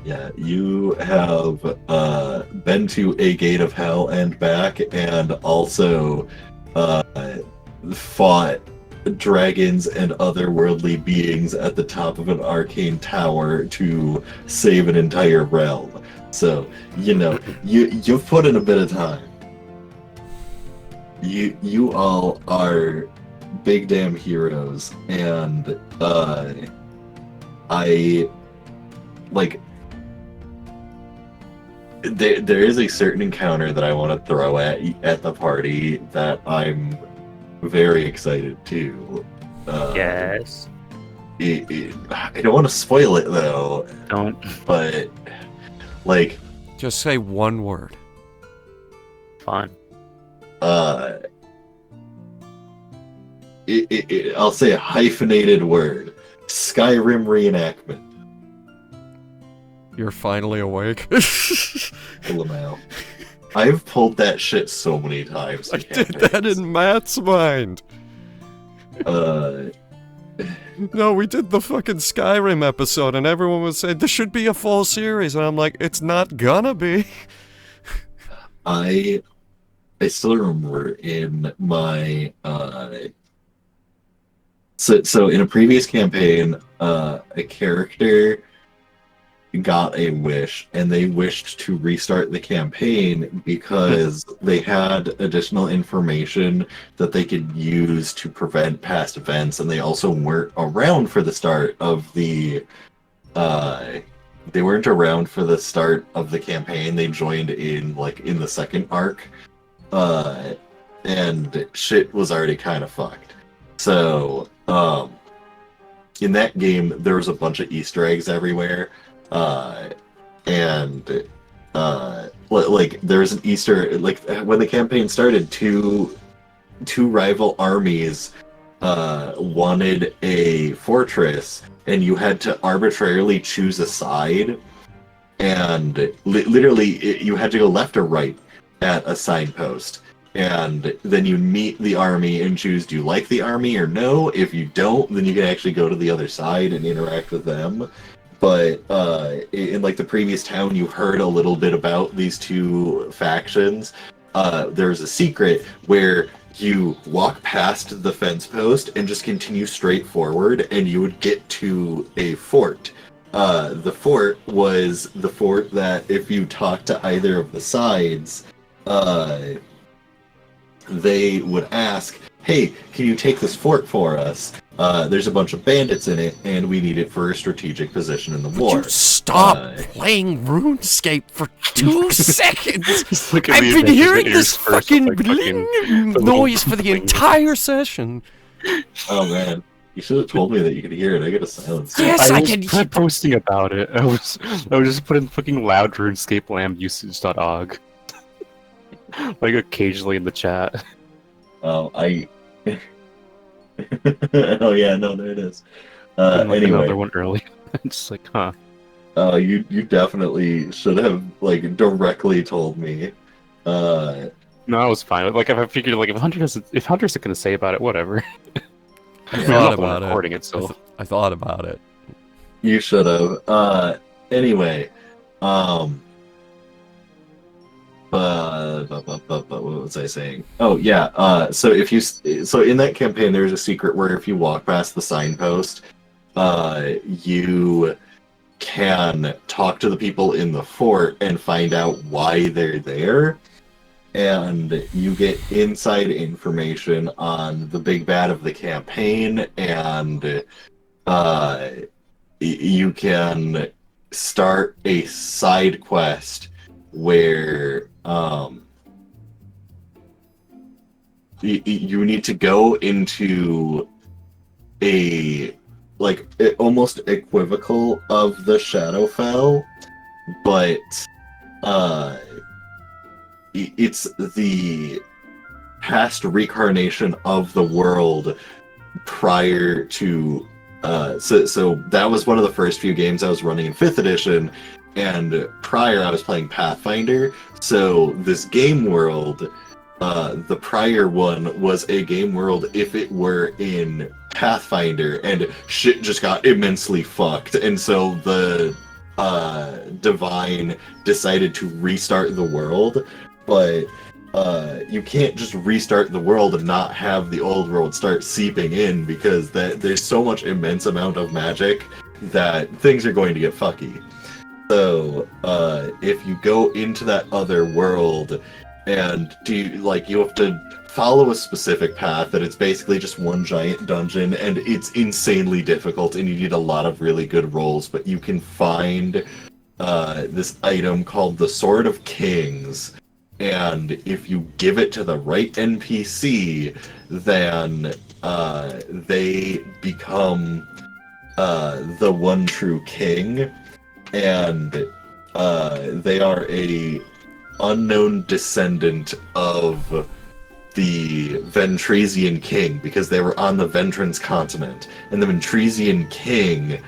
Yeah, you have been to a gate of hell and back, and also fought dragons and otherworldly beings at the top of an arcane tower to save an entire realm. So, you've put in a bit of time. You all are big damn heroes, and I like there is a certain encounter that I want to throw at the party that I'm very excited to. Yes. I don't want to spoil it though. Don't. But like, just say one word. Fine. I'll say a hyphenated word. Skyrim reenactment. You're finally awake. LMAO. I've pulled that shit so many times. I did that in Matt's mind. No, we did the fucking Skyrim episode, and everyone was saying this should be a full series, and I'm like, it's not gonna be. I still remember in my so in a previous campaign, a character got a wish, and they wished to restart the campaign because they had additional information that they could use to prevent past events, and they also weren't around for the start of the they weren't around for the start of the campaign. They joined in like in the second arc, and shit was already kind of fucked. So in that game there was a bunch of Easter eggs everywhere. Like there was an Easter, like when the campaign started, two rival armies wanted a fortress, and you had to arbitrarily choose a side, and literally you had to go left or right at a signpost, and then you meet the army and choose, do you like the army or no? If you don't, then you can actually go to the other side and interact with them. But in like the previous town, you heard a little bit about these two factions. There's a secret where you walk past the fence post and just continue straight forward, and you would get to a fort. The fort was the fort that if you talk to either of the sides, they would ask, hey, can you take this fort for us? There's a bunch of bandits in it, and we need it for a strategic position in the war. Would you stop playing RuneScape for 2 seconds? I've been hearing this fucking bling noise for the entire session. Oh man, you should have told me that you could hear it. I got a silence. Yes, I was can hear. posting about it. I was just putting fucking loud RuneScape lamb usage.org. Like occasionally in the chat. Oh, oh yeah, no, there it is. And like Anyway, another one early. Just like, huh. You definitely should have like directly told me. No, I was fine. Like if I figured like if Hunter's not gonna say about it, whatever. I I'm thought not about recording it. it, so I thought about it. You should have. Anyway, what was I saying? Oh yeah. So in that campaign, there's a secret where if you walk past the signpost, you can talk to the people in the fort and find out why they're there, and you get inside information on the big bad of the campaign, and you can start a side quest where you need to go into a almost equivocal of the Shadowfell, but it's the past reincarnation of the world prior to so that was one of the first few games I was running in 5th edition, and prior I was playing Pathfinder. So this game world, the prior one was a game world if it were in Pathfinder, and shit just got immensely fucked, and so the Divine decided to restart the world, but you can't just restart the world and not have the old world start seeping in, because there's so much immense amount of magic that things are going to get fucky. So if you go into that other world and you have to follow a specific path, and it's basically just one giant dungeon, and it's insanely difficult, and you need a lot of really good rolls, but you can find this item called the Sword of Kings. And if you give it to the right NPC, then they become the one true king, and they are a unknown descendant of the Ventresian king, because they were on the Ventrans continent. And the Ventresian king,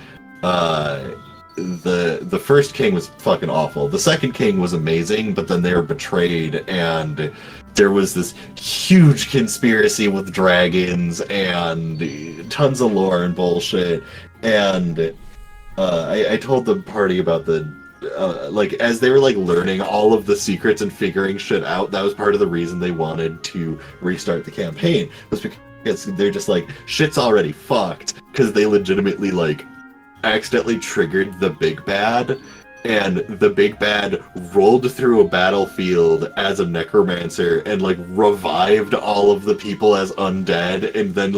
the first king was fucking awful. The second king was amazing, but then they were betrayed, and there was this huge conspiracy with dragons and tons of lore and bullshit. And I told the party about the as they were learning all of the secrets and figuring shit out. That was part of the reason they wanted to restart the campaign, was because they're just shit's already fucked, because they legitimately accidentally triggered the big bad, and the big bad rolled through a battlefield as a necromancer and revived all of the people as undead, and then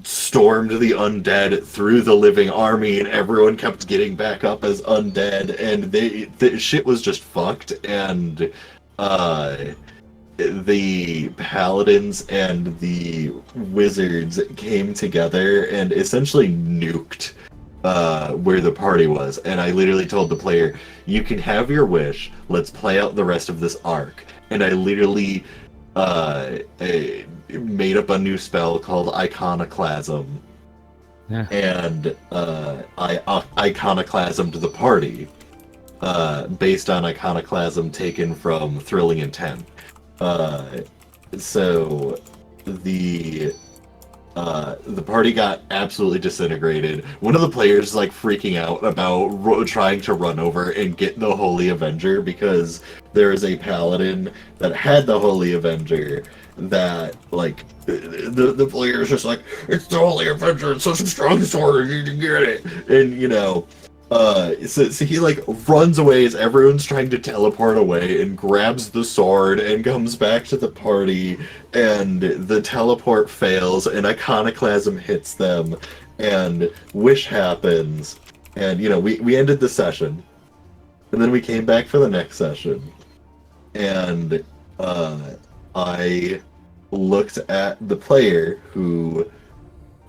stormed the undead through the living army, and everyone kept getting back up as undead, and the shit was just fucked. And the paladins and the wizards came together and essentially nuked where the party was. And I literally told the player, you can have your wish, let's play out the rest of this arc. And I literally made up a new spell called Iconoclasm. Yeah. And I iconoclasmed the party based on Iconoclasm taken from Thrilling Intent. So the party got absolutely disintegrated. One of the players freaking out about trying to run over and get the Holy Avenger, because there is a paladin that had the Holy Avenger that the player is just it's the Holy Avenger, it's such a strong sword, you need to get it. And so he runs away as everyone's trying to teleport away, and grabs the sword and comes back to the party, and the teleport fails, and Iconoclasm hits them, and wish happens, and we ended the session, and then we came back for the next session, and I looked at the player who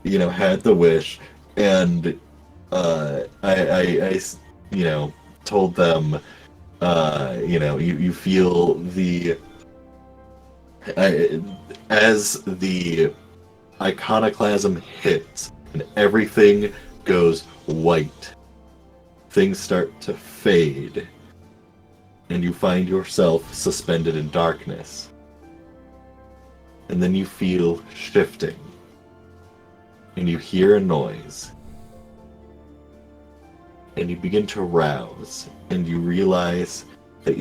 had the wish, and I told them, you feel as the Iconoclasm hits and everything goes white, things start to fade, and you find yourself suspended in darkness. And then you feel shifting, and you hear a noise. And you begin to rouse, and you realize that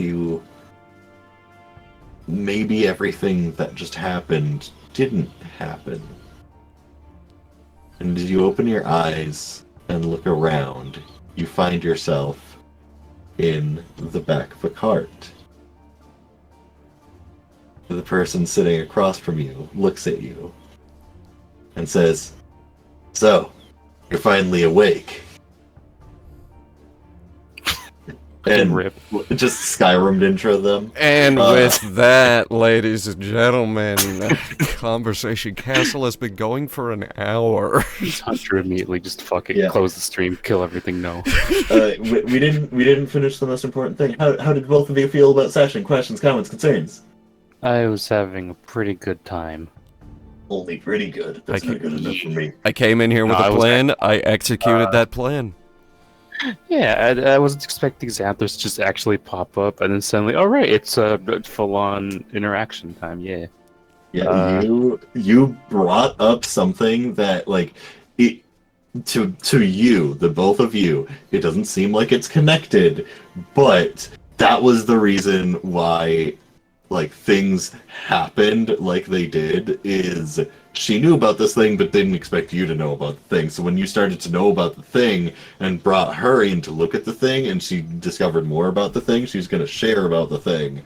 maybe everything that just happened didn't happen. And as you open your eyes and look around, you find yourself in the back of a cart. The person sitting across from you looks at you and says, "So, you're finally awake." and rip. just Skyrim intro them. And with that, ladies and gentlemen, Conversation Castle has been going for an hour. Hunter immediately just fucking Yeah. close the stream, kill everything. No. We didn't finish the most important thing. How did both of you feel about session? Questions, comments, concerns? I was having a pretty good time. Only pretty good. That's not good enough for me. I came in here with No, a I was- plan. I executed that plan. Yeah, I wasn't expecting Xanthos to just actually pop up and then suddenly, all right, it's a full-on interaction time. Yeah. Yeah, you brought up something that like it to you, the both of you. It doesn't seem like it's connected, but that was the reason why like things happened like they did. Is she knew about this thing but didn't expect you to know about the thing. So when you started to know about the thing and brought her in to look at the thing and she discovered more about the thing, she was going to share about the thing.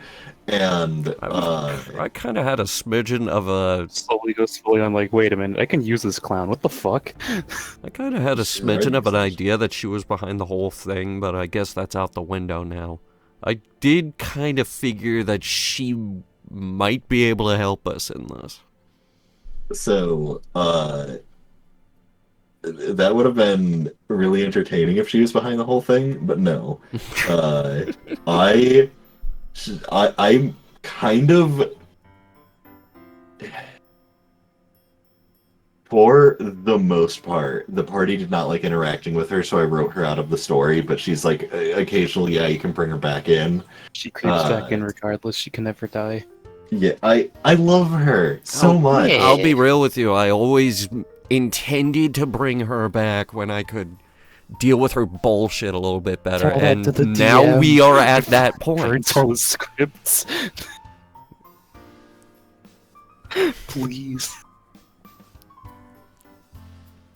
And I kind of had a smidgen of a. Slowly goes fully on like, wait a minute, I can use this clown. What the fuck? I kind of had a Sure, smidgen of an sure. idea that she was behind the whole thing, but I guess that's out the window now. I did kind of figure that she might be able to help us in this. so that would have been really entertaining if she was behind the whole thing, but no. I'm kind of, for the most part, the party did not like interacting with her, so I wrote her out of the story. But she's like, occasionally, yeah, you can bring her back in. She creeps back in regardless. She can never die. Yeah, I love her so Oh, much. yeah. I'll be real with you. I always intended to bring her back when I could deal with her bullshit a little bit better, Tell that and to the now DM. we are at that point. Burns all the scripts. Please.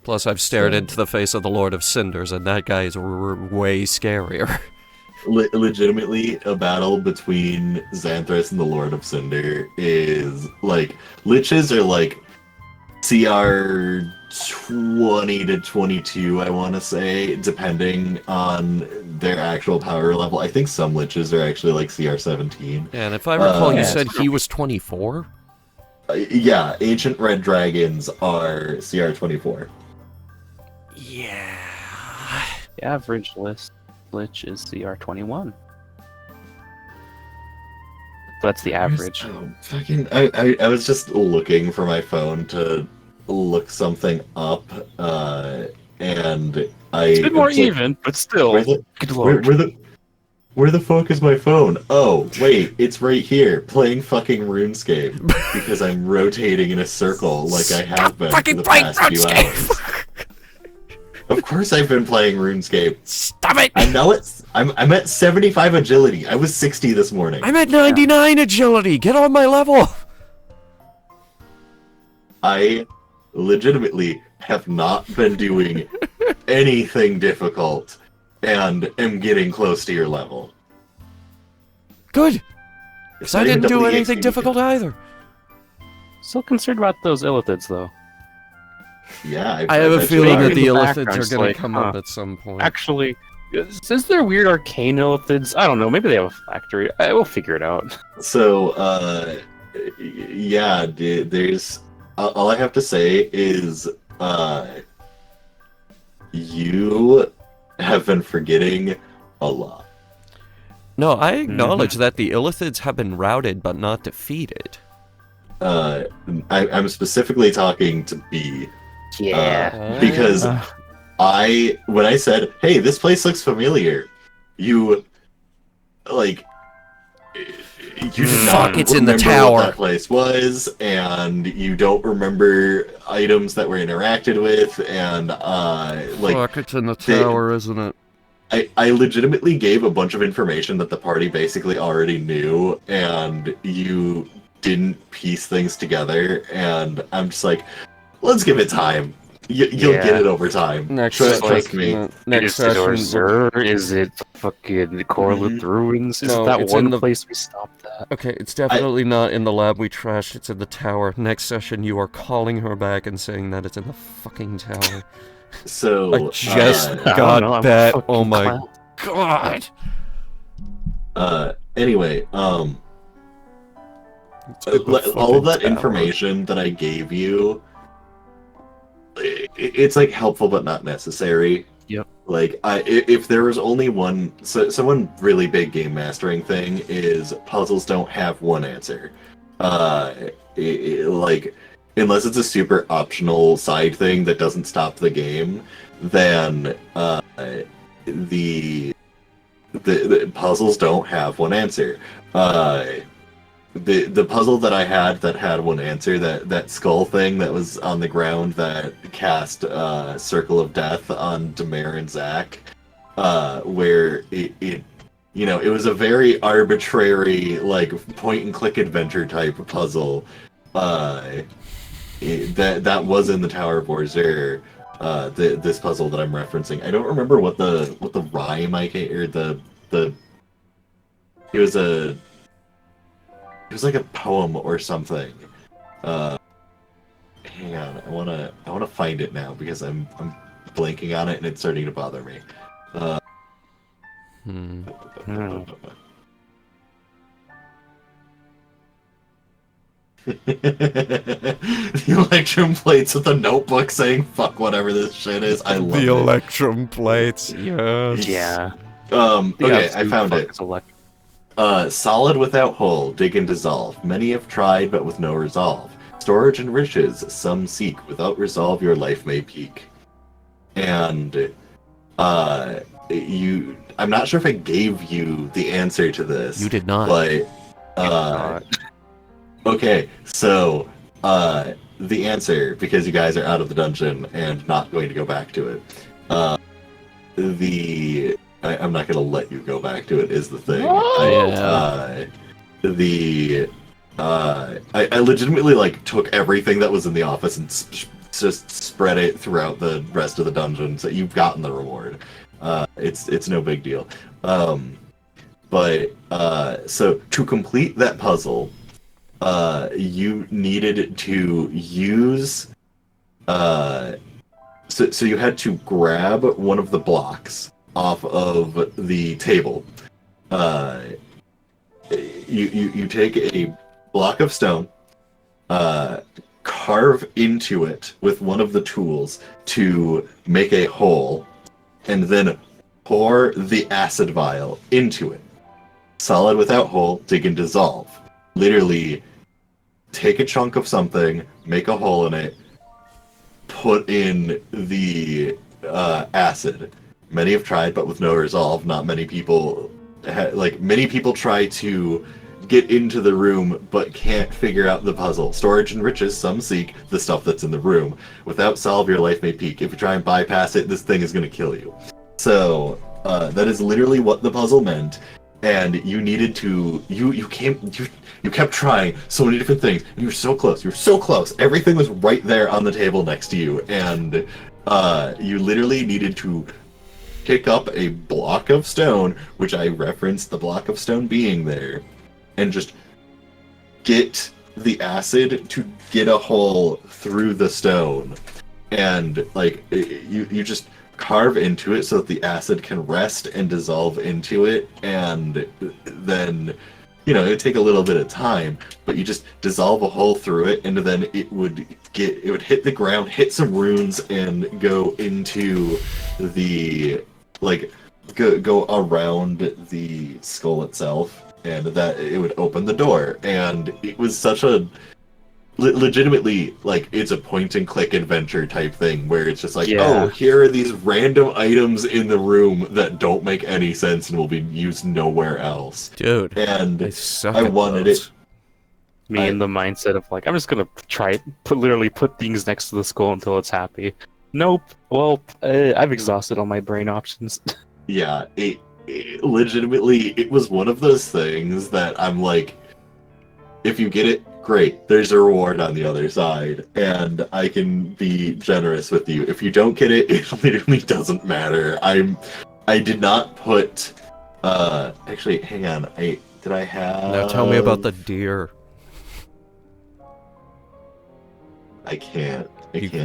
Plus, I've stared into the face of the Lord of Cinders, and that guy is way scarier. Legitimately, a battle between Xanthos and the Lord of Cinder is like liches are like CR 20 to 22, I want to say, depending on their actual power level. I think some liches are actually like CR 17. And if I recall, you Yeah, said he was 24? Yeah, ancient red dragons are CR 24. Yeah. The average lich is CR21. That's the average. Oh, fucking! I was just looking for my phone to look something up, and I. It's a bit more it's like, even, but still. Where the, Good where, lord. where the fuck is my phone? Oh, wait, it's right here, playing fucking RuneScape, because I'm rotating in a circle like I have been for the past few hours. Of course I've been playing RuneScape. Stop it! I know it's. I'm at 75 agility. I was 60 this morning. I'm at 99 agility! Get on my level! I legitimately have not been doing anything difficult and am getting close to your level. Good! Because I didn't do Even anything WEXP. difficult either. Still concerned about those illithids, though. Yeah, I have a bet feeling you that are. the In the illithids background, are it's going to like, come huh. up at some point. Actually, is there weird arcane illithids? I don't know. Maybe they have a factory. We'll figure it out. So, yeah, there's. All I have to say is, you have been forgetting a lot. No, I acknowledge that the illithids have been routed but not defeated. I'm specifically talking to B. Because Uh. when I said, "Hey, this place looks familiar," you like you did Fuck, not it's in the remember tower. what that place was, and you don't remember items that were interacted with, and like Fuck, it's in the they- tower, isn't it? I legitimately gave a bunch of information that the party basically already knew, and you didn't piece things together, and I'm just like, let's give it time. You'll Yeah. get it over time. Next Trust me. Next Is it session. Orzur? Is it fucking Corlith Ruins? Is No, it that it's in one the- place we stopped at? Okay, it's definitely not in the lab we trashed, it's in the tower. Next session, you are calling her back and saying that it's in the fucking tower. So I just I don't got know, I'm a that. fucking Oh my clown. god! Anyway, It's a all of fucking that tower. information that I gave you, it's like helpful but not necessary. Yep. Like, if there was only one, so one really big game mastering thing is puzzles don't have one answer. Like, unless it's a super optional side thing that doesn't stop the game, then the puzzles don't have one answer. The puzzle that I had that had one answer, that skull thing that was on the ground that cast Circle of Death on Demare and Zack, where it it was a very arbitrary, like, point and click adventure type of puzzle. That was in the Tower of Borzur. This puzzle that I'm referencing, I don't remember what the rhyme I came, or the it was like a poem or something. Hang on, I wanna find it now because I'm blanking on it and it's starting to bother me. Hmm. The electrum plates with the notebook saying "fuck whatever this shit is." I love The it. electrum plates, yes. Yeah. Okay, I found it. Solid without hole, dig and dissolve. Many have tried, but with no resolve. Storage and riches, some seek. Without resolve, your life may peak. And I'm not sure if I gave you the answer to this. You did not. But okay, so the answer, because you guys are out of the dungeon and not going to go back to it. I'm not going to let you go back to it, is the thing. I legitimately, like, took everything that was in the office and just spread it throughout the rest of the dungeon, so you've gotten the reward. It's no big deal. So to complete that puzzle, you needed to use so you had to grab one of the blocks off of the table. You take a block of stone, carve into it with one of the tools to make a hole, and then pour the acid vial into it. Solid without hole, dig and dissolve. Literally, take a chunk of something, make a hole in it, put in the acid. Many have tried, but with no resolve. Not many people, many people try to get into the room, but can't figure out the puzzle. Storage and riches, some seek the stuff that's in the room. Without solve, your life may peak. If you try and bypass it, this thing is going to kill you. So, that is literally what the puzzle meant. And you needed to, you kept trying so many different things. And you were so close. You were so close. Everything was right there on the table next to you. And you literally needed to pick up a block of stone, which I referenced the block of stone being there, and just get the acid to get a hole through the stone. And, like, you just carve into it so that the acid can rest and dissolve into it, and then, it would take a little bit of time, but you just dissolve a hole through it, and then it would hit the ground, hit some runes, and go into the, go around the skull itself, and that it would open the door. And it was such a legitimately, it's a point and click adventure type thing where it's just oh, here are these random items in the room that don't make any sense and will be used nowhere else. Dude, and I wanted it. Me in the mindset of, I'm just gonna try it, literally put things next to the skull until it's happy. Nope. Well, I've exhausted all my brain options. Yeah, it legitimately, it was one of those things that I'm like, if you get it, great, there's a reward on the other side, and I can be generous with you. If you don't get it, it literally doesn't matter. I did not put, actually, hang on, did I have... Now tell me about the deer. I can't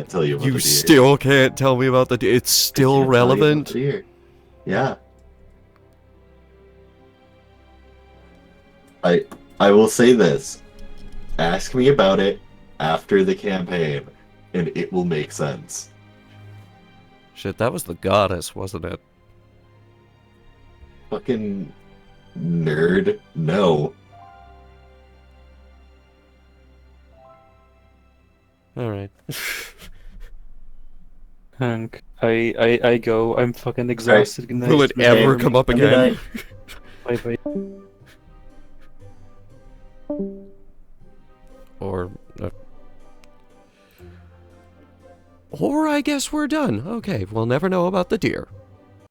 tell you about the deer. You still can't tell me about the deer. It's still relevant? Yeah. I will say this. Ask me about it after the campaign, and it will make sense. Shit, that was the goddess, wasn't it? Fucking nerd. No. Alright. Hank, I go. I'm fucking exhausted. Good night. Will it It's midnight ever for come me. up again? Bye bye. Or I guess we're done. Okay, we'll never know about the deer.